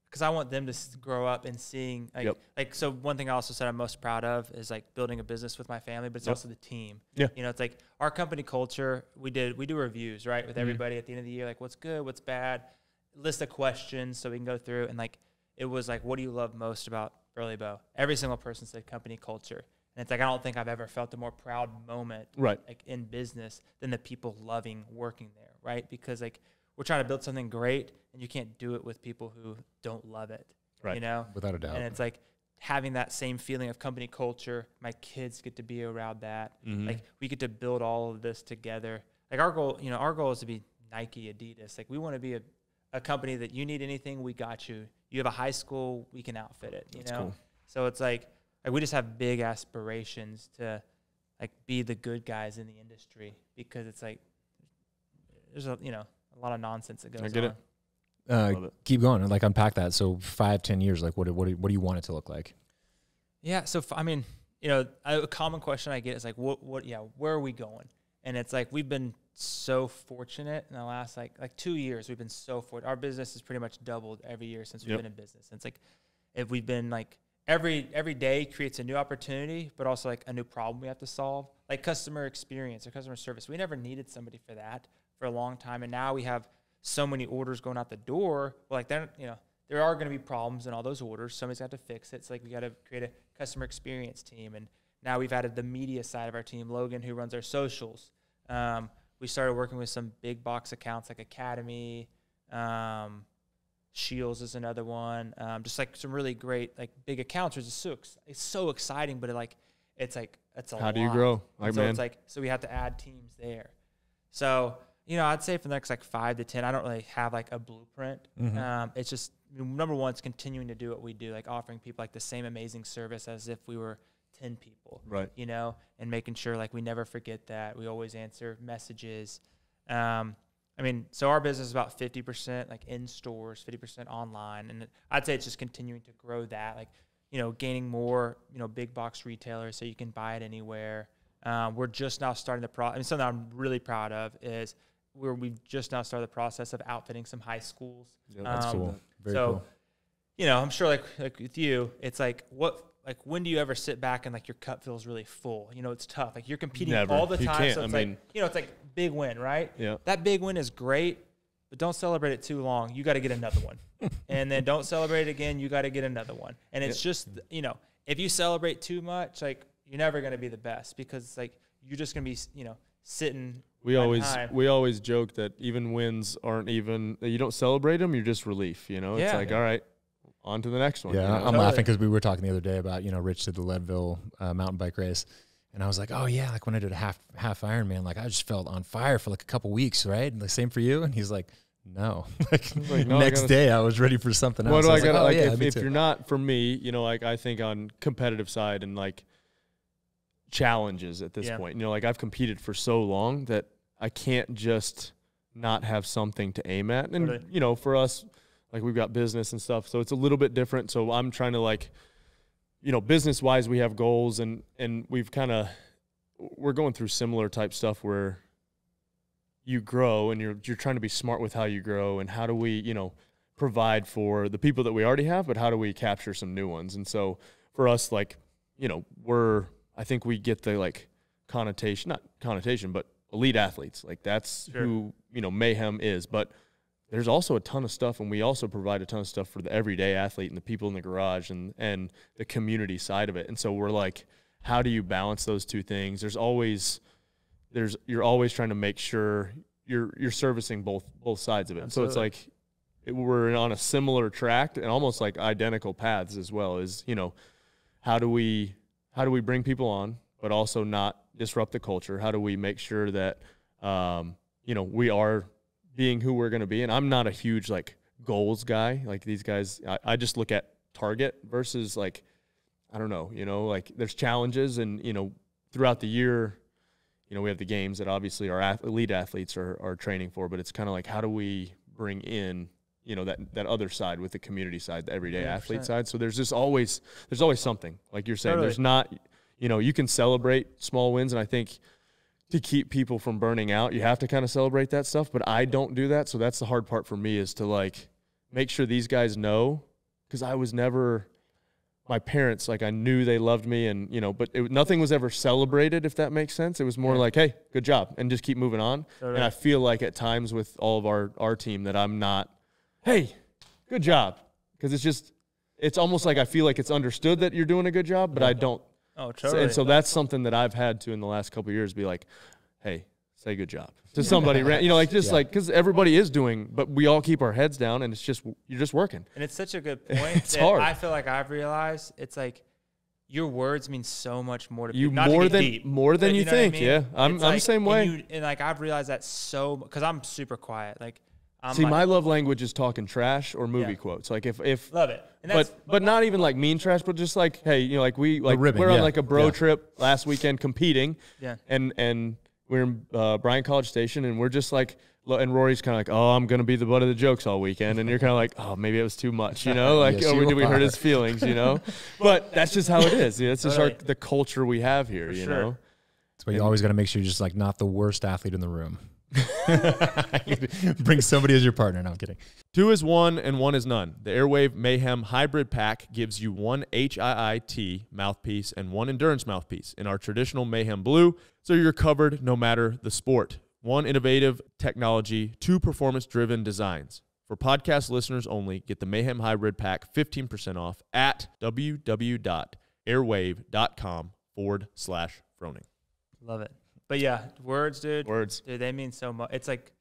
because I want them to grow up and seeing, like, so one thing I also said I'm most proud of is like building a business with my family, but it's also the team. Yeah. You know, it's like our company culture, we do reviews, right? With everybody at the end of the year, like what's good, what's bad, list of questions so we can go through. And like, it was like, what do you love most about Burlebo? Every single person said company culture. And it's like, I don't think I've ever felt a more proud moment like in business than the people loving working there, right? Because like we're trying to build something great, and you can't do it with people who don't love it, you know? Without a doubt. And it's like having that same feeling of company culture. My kids get to be around that. Like we get to build all of this together. Like our goal is to be Nike, Adidas. Like we want to be a company that you need anything, we got you. You have a high school, we can outfit it, you know? Cool. So it's like we just have big aspirations to like be the good guys in the industry, because it's like there's a lot of nonsense that goes on. I get it. Keep going and like unpack that. So 5-10 years, like what do you want it to look like? Yeah. So I mean, a common question I get is like, where are we going? And it's like, we've been so fortunate in the last like 2 years. We've been so fortunate. Our business has pretty much doubled every year since we've been in business. And it's like, if we've been like every day creates a new opportunity, but also like a new problem we have to solve, like customer experience or customer service. We never needed somebody for that for a long time. And now we have so many orders going out the door. Well, like there are going to be problems in all those orders. Somebody's got to fix it. It's like we got to create a customer experience team. And now we've added the media side of our team, Logan, who runs our socials. we started working with some big box accounts like Academy, Shields is another one. Just like some really great like big accounts. It's so exciting, but it's a How lot. do you grow? So it's like, so we have to add teams there. So, I'd say for the next like 5 to 10, I don't really have like a blueprint. It's just, number one, it's continuing to do what we do, like offering people like the same amazing service as if we were 10 people, right? And making sure like we never forget that. We always answer messages. So our business is about 50% like in stores, 50% online. And I'd say it's just continuing to grow that, like, gaining more, big box retailers so you can buy it anywhere. We're just now starting the process. Something I'm really proud of is we've just now started the process of outfitting some high schools. Yeah, that's cool. Very cool. I'm sure like with you, it's like when do you ever sit back and like your cup feels really full? It's tough. Like you're competing all the time. So it's it's like big win, right? Yeah. That big win is great, but don't celebrate it too long. You got to get another one. And then don't celebrate it again. You got to get another one. And it's just, if you celebrate too much, like you're never going to be the best because it's like you're just going to be, sitting. We always joke that even wins aren't even, you don't celebrate them, you're just relief, It's like, all right, on to the next one. Yeah, I'm laughing because we were talking the other day about, Rich did the Leadville mountain bike race. And I was like, oh, yeah, like when I did a half Ironman, like I just felt on fire for like a couple weeks, right? And the same for you? And he's like, no. No, next day I was ready for something else. What do I got? Like, if you're not, for me, like I think on competitive side and like challenges at this point, like I've competed for so long that I can't just not have something to aim at. And, for us, like we've got business and stuff, so it's a little bit different. So I'm trying to like, business wise, we have goals and we've we're going through similar type stuff where you grow and you're trying to be smart with how you grow and how do we, provide for the people that we already have, but how do we capture some new ones? And so for us, like, I think we get the like not connotation, but elite athletes. Like that's who, Mayhem is. But there's also a ton of stuff, and we also provide a ton of stuff for the everyday athlete and the people in the garage and the community side of it. And so we're like, how do you balance those two things? You're always trying to make sure you're servicing both sides of it. Absolutely. So it's like we're on a similar track and almost like identical paths as well. Is how do we bring people on, but also not disrupt the culture? How do we make sure that we are being who we're going to be? And I'm not a huge like goals guy. Like these guys, I just look at target versus like, I don't know, like there's challenges and, throughout the year, we have the games that obviously our elite athletes are training for, but it's kind of like, how do we bring in, that other side with the community side, the everyday 100%. Athlete side. So there's always something like you're saying, totally. There's not, you can celebrate small wins. And I think to keep people from burning out, you have to kind of celebrate that stuff, but I don't do that. So that's the hard part for me is to like make sure these guys know, because I was never, my parents, like I knew they loved me and, but nothing was ever celebrated, if that makes sense. It was more like, hey, good job, and just keep moving on. Totally. And I feel like at times with all of our team that I'm not, hey, good job, because it's almost like I feel like it's understood that you're doing a good job, but I don't. Oh, totally. And so that's something that I've had to in the last couple of years be like, hey, say good job to somebody, because everybody is doing, but we all keep our heads down and you're just working. And it's such a good point. It's hard. I feel like I've realized it's like your words mean so much more to you, people. more than you think. I mean? Yeah. I'm the same way. And like, I've realized that because I'm super quiet. Like, my love language is talking trash or movie quotes. Like if love it, and but not even like mean trash, but just like, hey, we're on like a bro trip last weekend competing, and we're in Bryan College Station, and we're just like, and Rory's kind of like, oh, I'm gonna be the butt of the jokes all weekend, and you're kind of like, oh, maybe it was too much, like, yes, did we hurt his feelings, But that's just how it is. It's just the culture we have here, you know. That's why you always got to make sure you're just like not the worst athlete in the room. Bring somebody as your partner. No, I'm kidding. 2 is 1 and 1 is none. The Airwave Mayhem Hybrid Pack gives you 1 HIIT mouthpiece and 1 endurance mouthpiece in our traditional Mayhem blue, so you're covered no matter the sport. 1 innovative technology, 2 performance-driven designs. For podcast listeners only, get the Mayhem Hybrid Pack 15% off at www.airwave.com/Froning. Love it. But yeah, words, dude. Words. Dude, they mean so much. It's like,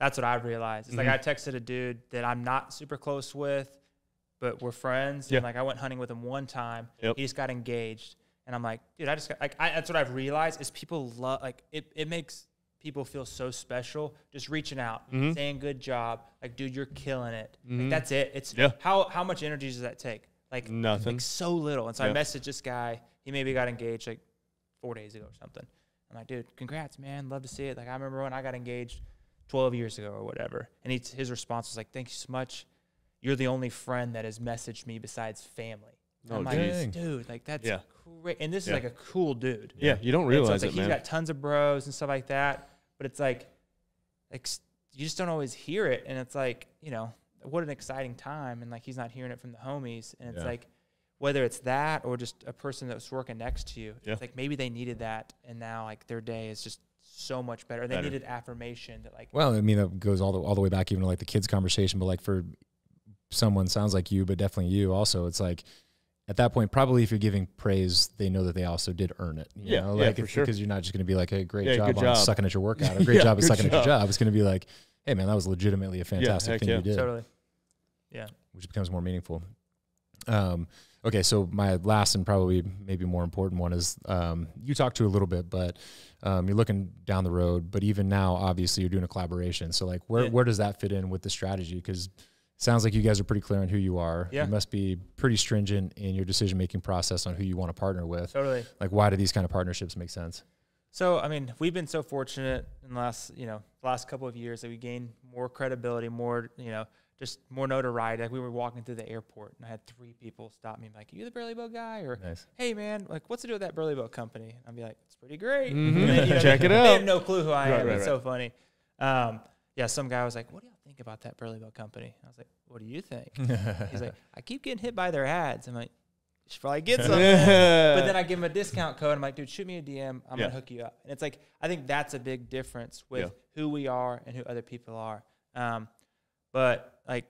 that's what I've realized. It's like I texted a dude that I'm not super close with, but we're friends. Yeah. And like I went hunting with him one time. Yep. He just got engaged. And I'm like, dude, I just got, like, that's what I've realized is people love, like, it makes people feel so special just reaching out, saying good job. Like, dude, you're killing it. Like, that's it. It's how much energy does that take? Like nothing. Like so little. And so I messaged this guy. He maybe got engaged like 4 days ago or something. I'm like, dude, congrats, man. Love to see it. Like, I remember when I got engaged 12 years ago or whatever. And his response was like, thank you so much. You're the only friend that has messaged me besides family. Oh, I'm like, geez. dude, like that's great. And this is like a cool dude. Yeah, you don't realize so it's like man. He's got tons of bros and stuff like that. But it's like you just don't always hear it. And it's like, you know, what an exciting time. And like he's not hearing it from the homies. And it's like, whether it's that or just a person that's working next to you, it's like maybe they needed that, and now like their day is just so much better. They needed affirmation that like. Well, I mean, that goes all the way back even to like the kids conversation, but like for someone sounds like you, but definitely you also, it's like at that point, probably if you're giving praise, they know that they also did earn it. You know? Like for sure. Because you're not just going to be like, hey, great good job on sucking at your workout, or great job at sucking at your job. It's going to be like, hey man, that was legitimately a fantastic thing you did. Totally. Yeah. Which becomes more meaningful. Okay, so my last and probably maybe more important one is you talked to a little bit, but you're looking down the road. But even now, obviously, you're doing a collaboration. So, like, where does that fit in with the strategy? Because it sounds like you guys are pretty clear on who you are. Yeah. You must be pretty stringent in your decision-making process on who you want to partner with. Totally. Like, why do these kind of partnerships make sense? So, I mean, we've been so fortunate in the last couple of years that we gained more credibility, more, just more notoriety. Like we were walking through the airport and I had 3 people stop me like, you the Burlebo guy? Or, hey man, like what's to do with that Burlebo company? And I'd be like, it's pretty great. Check it out. They have no clue who I am. Right. It's so funny. Some guy was like, what do y'all think about that Burlebo company? I was like, what do you think? He's like, I keep getting hit by their ads. I'm like, you should probably get something. But then I give him a discount code. I'm like, dude, shoot me a DM. I'm going to hook you up. And it's like, I think that's a big difference with who we are and who other people are. But like,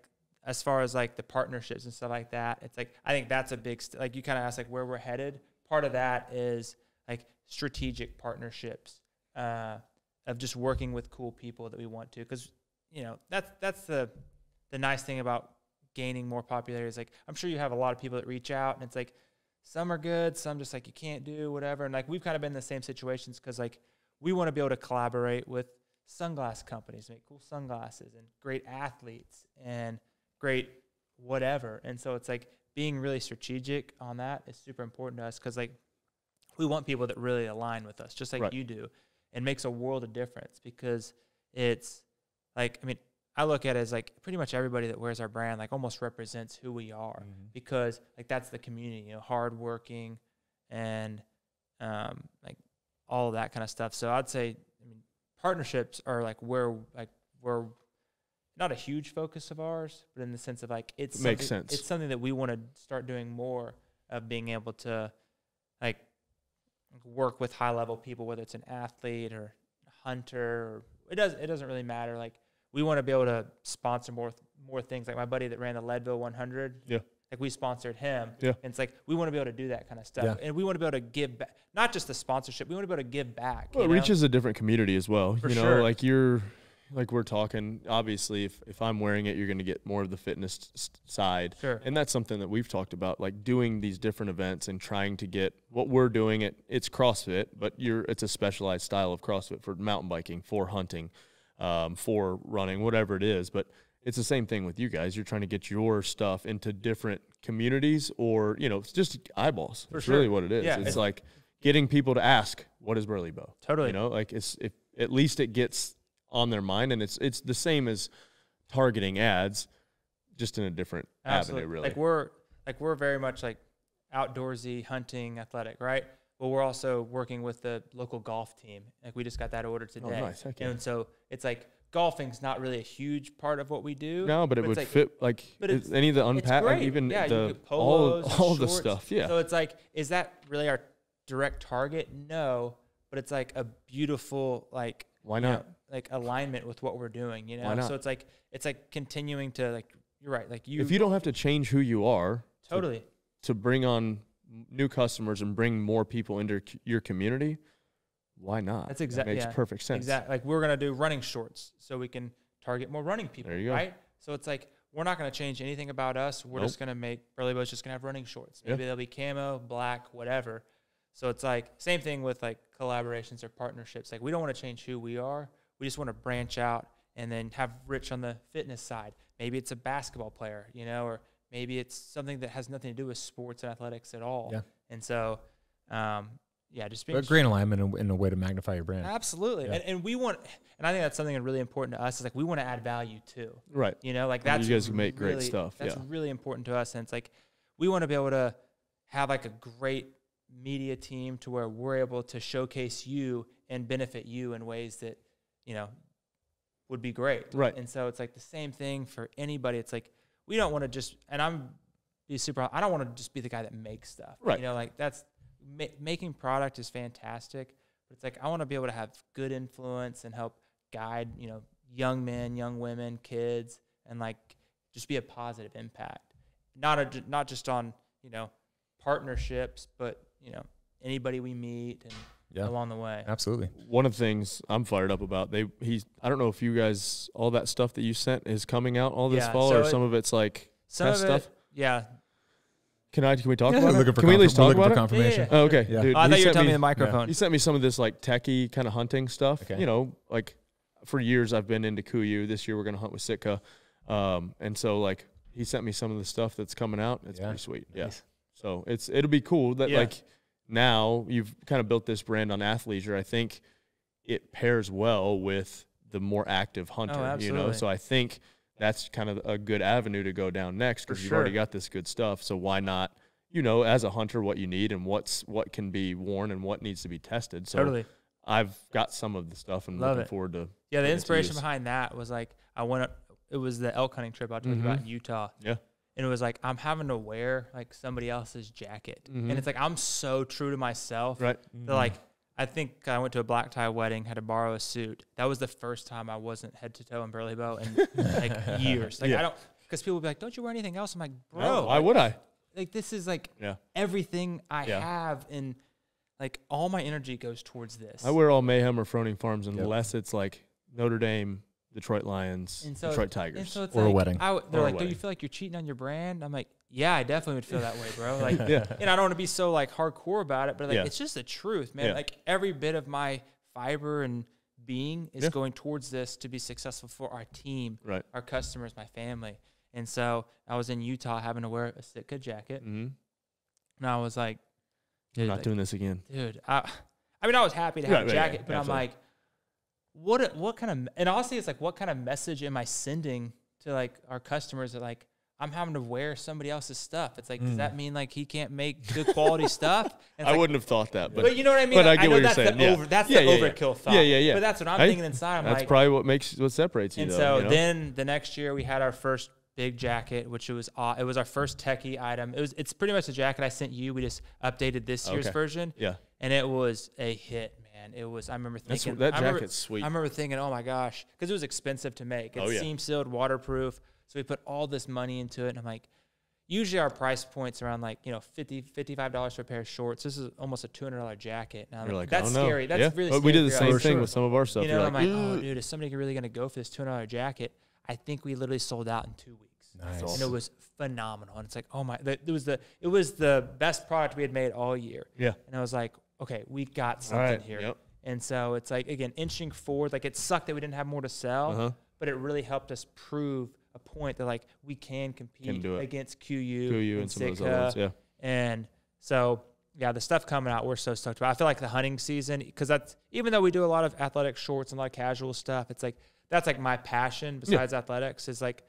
as far as like the partnerships and stuff like that, it's like, I think that's a big, like you kind of asked like where we're headed. Part of that is like strategic partnerships, of just working with cool people that we want to. Cause that's the nice thing about gaining more popularity is like, I'm sure you have a lot of people that reach out and it's like, some are good, some just like you can't do whatever. And like, we've kind of been in the same situations. Cause like we want to be able to collaborate with sunglass companies, make cool sunglasses and great athletes and great whatever. And so it's like being really strategic on that is super important to us because like we want people that really align with us, just like you do. It makes a world of difference because it's like, I mean, I look at it as like pretty much everybody that wears our brand like almost represents who we are because like that's the community, hardworking and like all of that kind of stuff. So I'd say, partnerships are like where like we're not a huge focus of ours, but in the sense of like it makes sense. It's something that we want to start doing more of, being able to like work with high level people, whether it's an athlete or a hunter. Or it doesn't really matter. Like we want to be able to sponsor more things. Like my buddy that ran the Leadville 100. Yeah. Like we sponsored him. Yeah. And it's like we want to be able to do that kind of stuff. Yeah. And we want to be able to give back, not just the sponsorship, we want to be able to give back. Well, it reaches a different community as well. For sure. Like we're talking, obviously if I'm wearing it, you're going to get more of the fitness side. Sure. And that's something that we've talked about, like doing these different events and trying to get what we're doing. It's CrossFit, but it's a specialized style of CrossFit for mountain biking, for hunting, for running, whatever it is. But it's the same thing with you guys. You're trying to get your stuff into different communities or, it's just eyeballs. That's really what it is. Yeah, it's like getting people to ask, what is Burlebo? Totally. Like if at least it gets on their mind, and it's the same as targeting ads, just in a different avenue, really. Like we're very much like outdoorsy, hunting, athletic, right? Well, we're also working with the local golf team. Like we just got that order today. Oh, nice. Heck yeah. And so it's like golfing's not really a huge part of what we do. No, but it would fit like any of the unpack, like even the polos, all the stuff. Yeah. So it's like, is that really our direct target? No, but it's like a beautiful like why not? Like alignment with what we're doing, Why not? So it's like continuing to like you're right. Like if you don't have to change who you are to bring on new customers and bring more people into your community, why not? That's That makes perfect sense. Exactly. Like we're gonna do running shorts so we can target more running people. There you go. Right. So it's like we're not gonna change anything about us. We're just gonna make Burlebo's just gonna have running shorts. Maybe they'll be camo, black, whatever. So it's like same thing with like collaborations or partnerships. Like we don't want to change who we are. We just want to branch out and then have Rich on the fitness side. Maybe it's a basketball player, you know, or maybe it's something that has nothing to do with sports and athletics at all. Yeah. And so, just being great alignment in a way to magnify your brand. Absolutely. Yeah. And we want, and I think that's something really important to us is like we want to add value too. Right. You know, like that's you guys make great stuff. That's really important to us. And it's like we want to be able to have like a great media team to where we're able to showcase you and benefit you in ways that, you know, would be great. Right. And so it's like the same thing for anybody. It's like we don't want to just, and I don't want to just be the guy that makes stuff. Right. You know, like that's making product is fantastic, but it's like I want to be able to have good influence and help guide, you know, young men, young women, kids, and like just be a positive impact. Not just on, you know, partnerships, but you know, anybody we meet and along the way. Absolutely. One of the things I'm fired up about, I don't know if you guys, all that stuff that you sent is coming out all this fall, or some of it's like test stuff. Yeah. Can we talk about it? Can we at least talk about it? Confirmation. Oh, okay. Yeah. Dude, I thought you were telling me the microphone. He sent me some of this like techie kind of hunting stuff. Okay. You know, like for years I've been into Kuyu. This year we're going to hunt with Sitka. And so like he sent me some of the stuff that's coming out. It's pretty sweet. Nice. Yeah. So it'll be cool that like now you've kind of built this brand on athleisure. I think it pairs well with the more active hunter, you know? So I think that's kind of a good avenue to go down next because you've already got this good stuff. So why not, you know, as a hunter, what you need and what can be worn and what needs to be tested. So I've got some of the stuff and looking forward to. Yeah, the inspiration behind that was like it was the elk hunting trip I told you about in Utah. Yeah. And it was like, I'm having to wear like somebody else's jacket. And it's like, I'm so true to myself. Right. That like, I think I went to a black tie wedding, had to borrow a suit. That was the first time I wasn't head to toe in Burlebo in like years. Like I don't, because people would be like, don't you wear anything else? I'm like, bro. No, why would I? Like this is like everything I have, and like all my energy goes towards this. I wear all Mayhem or Froning Farms unless it's like Notre Dame, Detroit Lions, Detroit Tigers, or like, a wedding. They're like, do you feel like you're cheating on your brand? I'm like, yeah, I definitely would feel that way, bro. Like, and I don't want to be so like hardcore about it, but like, it's just the truth, man. Like every bit of my fiber and being is going towards this to be successful for our team, our customers, my family. And so I was in Utah having to wear a Sitka jacket, and I was like, dude, I'm not doing this again, dude. I mean, I was happy to have a jacket, but I'm like, what kind of, and honestly, it's like, what kind of message am I sending to like our customers that like, I'm having to wear somebody else's stuff? It's like, does that mean like he can't make good quality stuff? And I wouldn't have thought that, but you know what I mean? But I get what you're that's saying. That's the overkill thought. Yeah. But that's what I'm thinking inside. I'm that's like, probably what separates you. And though, so you know? then the next year we had our first big jacket, which it was our first techie item. It's pretty much the jacket I sent you. We just updated this year's version. Yeah. And it was a hit, man. It was, I remember thinking that jacket's sweet. I remember thinking, oh my gosh, because it was expensive to make. It's seam sealed, waterproof. So we put all this money into it, and I'm like, usually our price point's around like, you know, $55 for a pair of shorts. This is almost a $200 jacket. And I'm like, that's scary. That's really scary. We did the same thing with some of our stuff. You know, I'm like, oh, dude, is somebody really going to go for this $200 jacket? I think we literally sold out in 2 weeks. Nice. And it was phenomenal. And it's like, oh my, it was the best product we had made all year. Yeah. And I was like, okay, we got something here. Yep. And so it's like, again, inching forward. Like it sucked that we didn't have more to sell, but it really helped us prove a point that like we can compete against QU and some of those other ones. Yeah. And so the stuff coming out, we're so stoked about. I feel like the hunting season, because that's, even though we do a lot of athletic shorts and a lot of casual stuff, it's like that's like my passion besides athletics, is like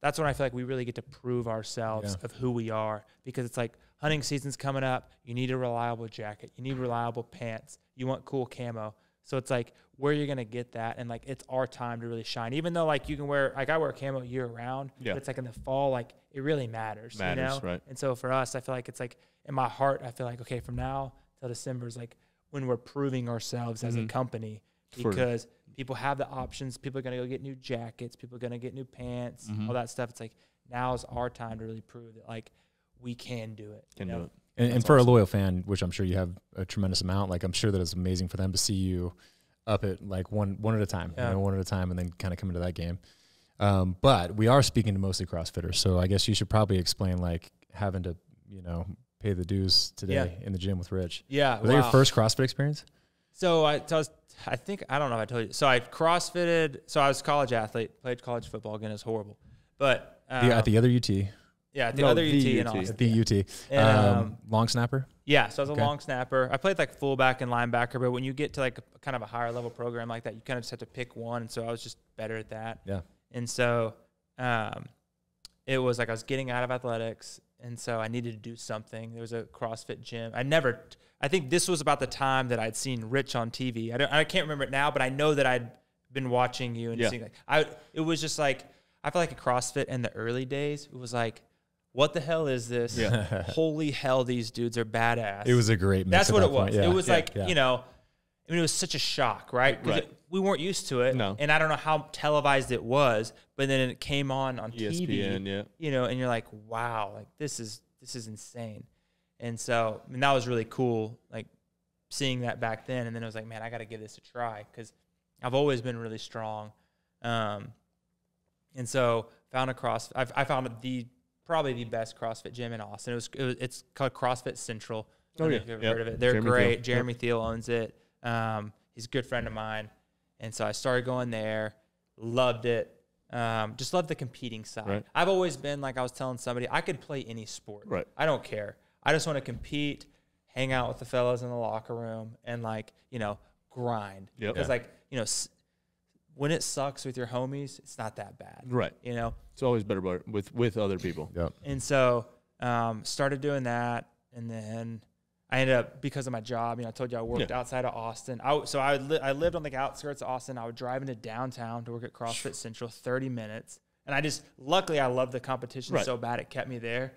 that's when I feel like we really get to prove ourselves of who we are, because it's like hunting season's coming up. You need a reliable jacket. You need reliable pants. You want cool camo. So it's like, where you're going to get that, and like it's our time to really shine. Even though like you can wear, like I wear camo year round, but it's like in the fall, like it really matters, you know? Right. And so for us, I feel like it's like in my heart, I feel like, okay, from now till December is like when we're proving ourselves as a company, because people have the options. People are going to go get new jackets. People are going to get new pants, all that stuff. It's like, now is our time to really prove that like we can do it. And for a loyal fan, which I'm sure you have a tremendous amount, like I'm sure that it's amazing for them to see you up at like one at a time, one at a time, and then kind of come into that game. But we are speaking to mostly CrossFitters, so I guess you should probably explain like having to, pay the dues today in the gym with Rich. Yeah. Was that your first CrossFit experience? So I don't know if I told you. So I CrossFitted. So I was a college athlete, played college football. Again, it's horrible. But at the other UT. Yeah, at the other UT in Austin. At the UT. And, long snapper? Yeah, so I was a long snapper. I played like fullback and linebacker, but when you get to like kind of a higher level program like that, you kind of just have to pick one. And so I was just better at that. Yeah. And so it was like I was getting out of athletics, and so I needed to do something. There was a CrossFit gym. I think this was about the time that I'd seen Rich on TV. I can't remember it now, but I know that I'd been watching you and seeing it was just like, I feel like a CrossFit in the early days, it was like, what the hell is this? Yeah. Holy hell, these dudes are badass. It was a great mix. That's what it was. Yeah. It was like, it was such a shock, right? Because we weren't used to it. No. And I don't know how televised it was, but then it came on ESPN, TV, and you're like, wow, like this is insane. And so, that was really cool, like seeing that back then. And then it was like, man, I got to give this a try because I've always been really strong. And so found I found probably the best CrossFit gym in Austin. It's called CrossFit Central. I don't know if you've ever heard of it. They're great. Jeremy Thiel owns it. He's a good friend of mine. And so I started going there, loved it. Just loved the competing side. Right. I've always been like, I was telling somebody, I could play any sport. Right. I don't care. I just want to compete, hang out with the fellas in the locker room, and like, grind. Yep. Because like, when it sucks with your homies, it's not that bad. Right. It's always better with other people. Yep. And so started doing that, and then I ended up, because of my job, I told you I worked outside of Austin. I lived on the outskirts of Austin. I would drive into downtown to work at CrossFit Central, 30 minutes. And luckily I loved the competition so bad it kept me there.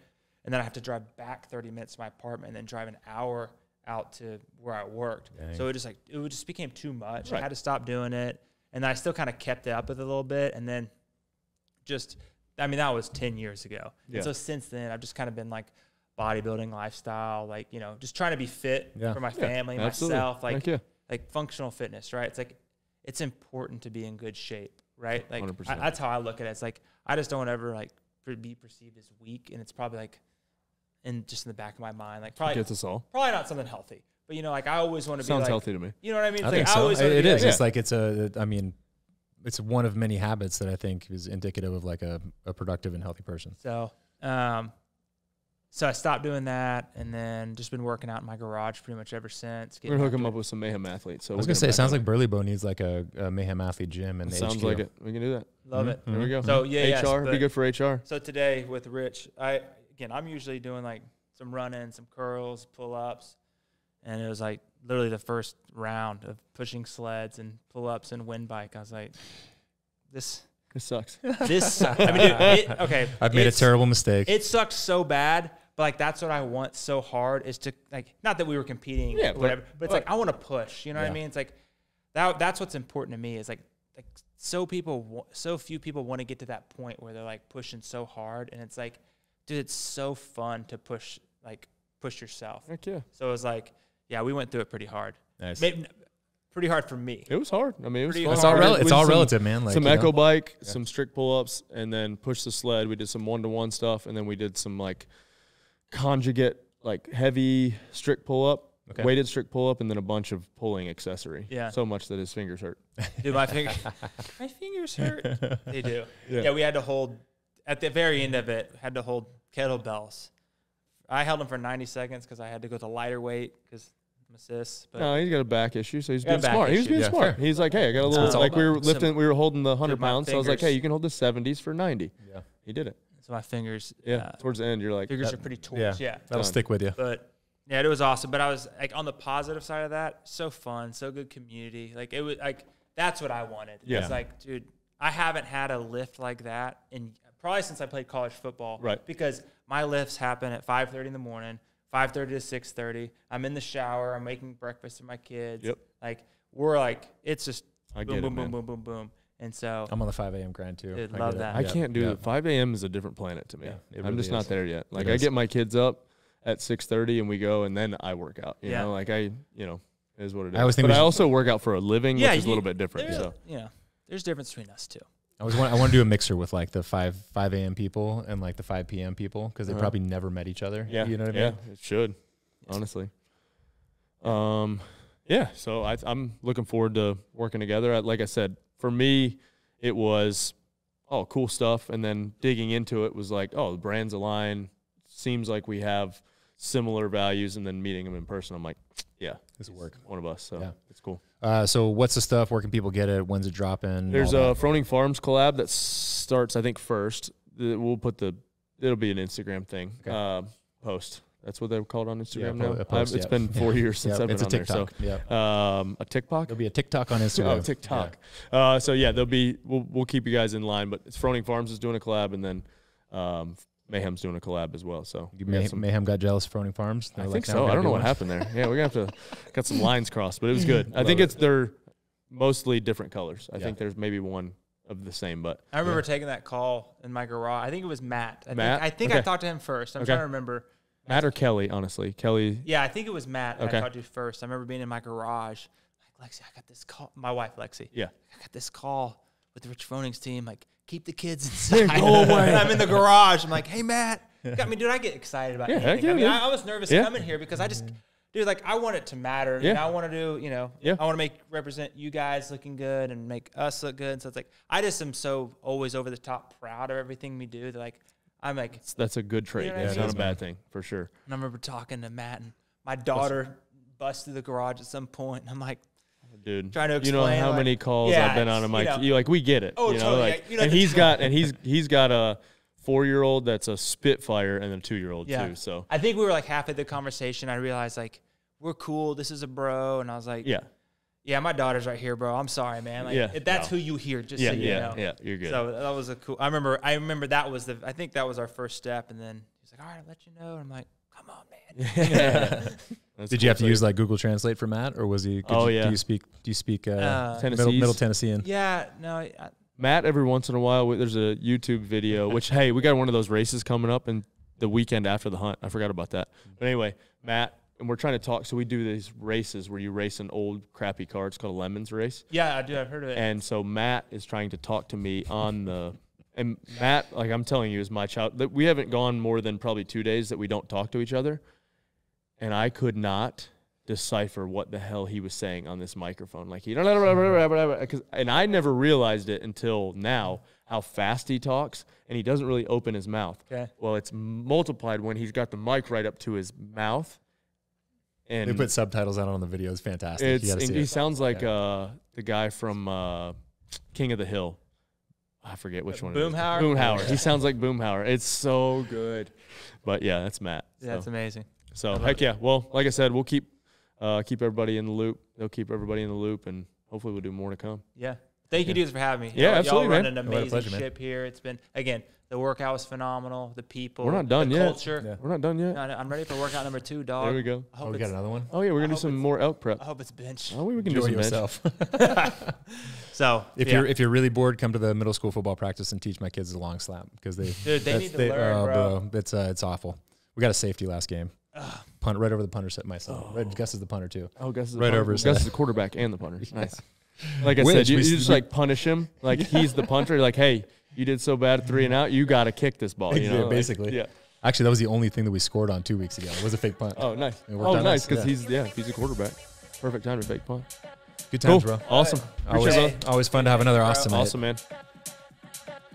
And then I have to drive back 30 minutes to my apartment and then drive an hour out to where I worked. Dang. So it just became too much. Right. I had to stop doing it. And then I still kind of kept it up with it a little bit. And then that was 10 years ago. Yeah. And so since then, I've just kind of been like bodybuilding lifestyle, like, just trying to be fit for my family, myself, like functional fitness, right? It's like, it's important to be in good shape, right? Like that's how I look at it. It's like, I just don't ever like be perceived as weak. And it's probably like, just in the back of my mind, like probably gets us all. Probably not something healthy, but like I always want to be like, sounds healthy to me. You know what I mean? I think so. It is. It's like, it's one of many habits that I think is indicative of like a productive and healthy person. So, so I stopped doing that, and then just been working out in my garage pretty much ever since. We're gonna hook them up with some Mayhem Athletes. So I was gonna say, it sounds like Burlebo needs like a Mayhem Athlete gym, and sounds like it. We can do that. Love it. There we go. So HR, be good for HR. So today with Rich, I'm usually doing like some run-ins, some curls, pull-ups, and it was like literally the first round of pushing sleds and pull-ups and wind bike. I was like, this sucks. This sucks. Okay. I've made a terrible mistake. It sucks so bad, but like that's what I want so hard is to like, not that we were competing or whatever, but it's like I want to push. You know what I mean? It's like that's what's important to me is like so few people want to get to that point where they're like pushing so hard, and it's like, dude, it's so fun to push yourself. Heck yeah. So it was like, we went through it pretty hard. Nice. Pretty hard for me. It was hard. I mean, it was fun. It's all relative, man. Like, some echo bike, some strict pull-ups, and then push the sled. We did some one-to-one stuff, and then we did some like conjugate, like heavy strict pull-up, weighted strict pull-up, and then a bunch of pulling accessory. Yeah. So much that his fingers hurt. Dude, my fingers hurt. They do. Yeah, we had to hold, at the very end of it, kettlebells. I held them for 90 seconds because I had to go to lighter weight because I'm a cis. But no, he's got a back issue, so he's being smart. He was being smart. Fair. He's like, hey, I got a little, like we were holding the 100 pounds, so I was like, hey, you can hold the 70s for 90. Yeah. He did it. So my fingers. Towards the end, you're like. Fingers are pretty torn. Yeah. That'll stick with you. But yeah, it was awesome. But I was like on the positive side of that, so fun, so good community. Like it was like, that's what I wanted. Yeah. It's like, dude, I haven't had a lift like that probably since I played college football. Right. Because my lifts happen at 5:30 in the morning, 5:30 to 6:30. I'm in the shower. I'm making breakfast for my kids. Yep. Like we're like, it's just boom. And so I'm on the 5 a.m. grind too. Dude, love that. I can't do it. 5 a.m. is a different planet to me. Yeah, I'm just not there yet. Like I get my kids up at 6:30 and we go, and then I work out. You know, like it is what it is. I always think but I also work out for a living, which is a little bit different. So there's a difference between us too. I want to do a mixer with like the 5 a.m. people and like the 5 p.m. people because they probably never met each other. Yeah, you know what I mean? Yeah, it should, honestly. Yeah. So I'm looking forward to working together. Like I said, for me, it was cool stuff, and then digging into it was like, the brands align. Seems like we have similar values, and then meeting them in person, I'm like, yeah, this will work. One of us, so it's cool. So what's the stuff? Where can people get it? When's it dropping? There's a Froning Farms collab that starts, I think, first. We'll put it'll be an Instagram thing, post. That's what they're called on Instagram now. It's been 4 years since I've been on TikTok. there. So, a TikTok? There'll be a TikTok on Instagram. TikTok. So there'll be. We'll keep you guys in line. But it's Froning Farms is doing a collab, and then Mayhem's doing a collab as well. So Mayhem got jealous of Froning Farms. I think so. I don't know what happened there. Yeah, we're gonna have to got some lines crossed, but it was good. I think they're mostly different colors. I think there's maybe one of the same, but I remember taking that call in my garage. I think it was Matt. I think Okay. I talked to him first. I'm trying to remember. Matt or Kelly, honestly. Kelly. Yeah, I think it was Matt that I talked to first. I remember being in my garage. Like, Lexi, I got this call. My wife, Lexi. Yeah. I got this call with Rich Froning's team. Like, keep the kids inside. Go away. And I'm in the garage. I'm like, hey, Matt. I mean, dude, I get excited about anything. I mean, I was nervous coming here because I just, dude, like, I want it to matter. Yeah. You know, I want to do, I want to represent you guys looking good and make us look good. So it's like, I just am so always over the top proud of everything we do. That like, I'm like, that's a good trait. You know what I It's mean? not a bad thing, for sure. And I remember talking to Matt, and my daughter bust through the garage at some point, and I'm like, dude, trying to you know explain, how like, many calls I've been on. I'm like, we get it. Oh, you know, totally. like, You know, and he's got a 4-year-old that's a Spitfire and a 2-year-old too. So I think we were like halfway the conversation. I realized like we're cool. This is a bro, and I was like, yeah, my daughter's right here, bro. I'm sorry, man. Like, if that's who you hear, just so you know. Yeah, you're good. So that was a cool. I remember that was I think that was our first step, and then he was like, all right, I'll let you know. And I'm like, come on, man. Did you have to use like Google Translate for Matt, or was he? Do you speak Middle Tennessean? Yeah, no. Matt, every once in a while, there's a YouTube video, which, hey, we got one of those races coming up in the weekend after the hunt. I forgot about that. But anyway, Matt, and we're trying to talk. So we do these races where you race an old crappy car. It's called a Lemons race. Yeah, I do. I've heard of it. And so Matt is trying to talk to me on and Matt, like I'm telling you, is my child. We haven't gone more than probably 2 days that we don't talk to each other. And I could not decipher what the hell he was saying on this microphone. Like, and I never realized it until now how fast he talks, and he doesn't really open his mouth. Okay. Well, it's multiplied when he's got the mic right up to his mouth. And they put subtitles out on the video. It's fantastic. He sounds like the guy from King of the Hill. I forget which one. Boomhauer? Boomhauer. He sounds like Boomhauer. It's so good. But yeah, that's Matt. Yeah, that's amazing. So heck yeah. Well, like I said, we'll keep everybody in the loop. They'll keep everybody in the loop, and hopefully we'll do more to come. Yeah. Thank you dudes for having me. Yeah, absolutely, y'all man. run an amazing ship here. It's been, again, the workout was phenomenal. The people. We're not done the yet. Culture. Yeah. We're not done yet. No, I'm ready for workout number 2, dog. There we go. We got another one? Oh, yeah, we're going to do some more elk prep. I hope it's bench. Oh, we can do some yourself. So if you're really bored, come to the middle school football practice and teach my kids the long slap because they need to learn, bro. It's awful. We got a safety last game. Punt right over the punter set. My son. Gus is the punter too. Oh, Gus is right over his Gus head. is the quarterback and the punter. Nice. Like I said, you just like punish him. Like he's the punter. Like, hey, you did so bad at 3 and out. You got to kick this ball. You know, basically. Yeah. Actually, that was the only thing that we scored on 2 weeks ago. It was a fake punt. Oh, nice. Oh, nice, because he's a quarterback. Perfect time to fake punt. Good times, bro. Awesome. Always fun to have another awesome. Awesome, man.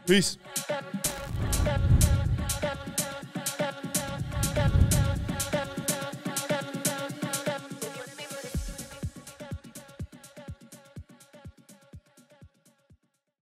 Peace.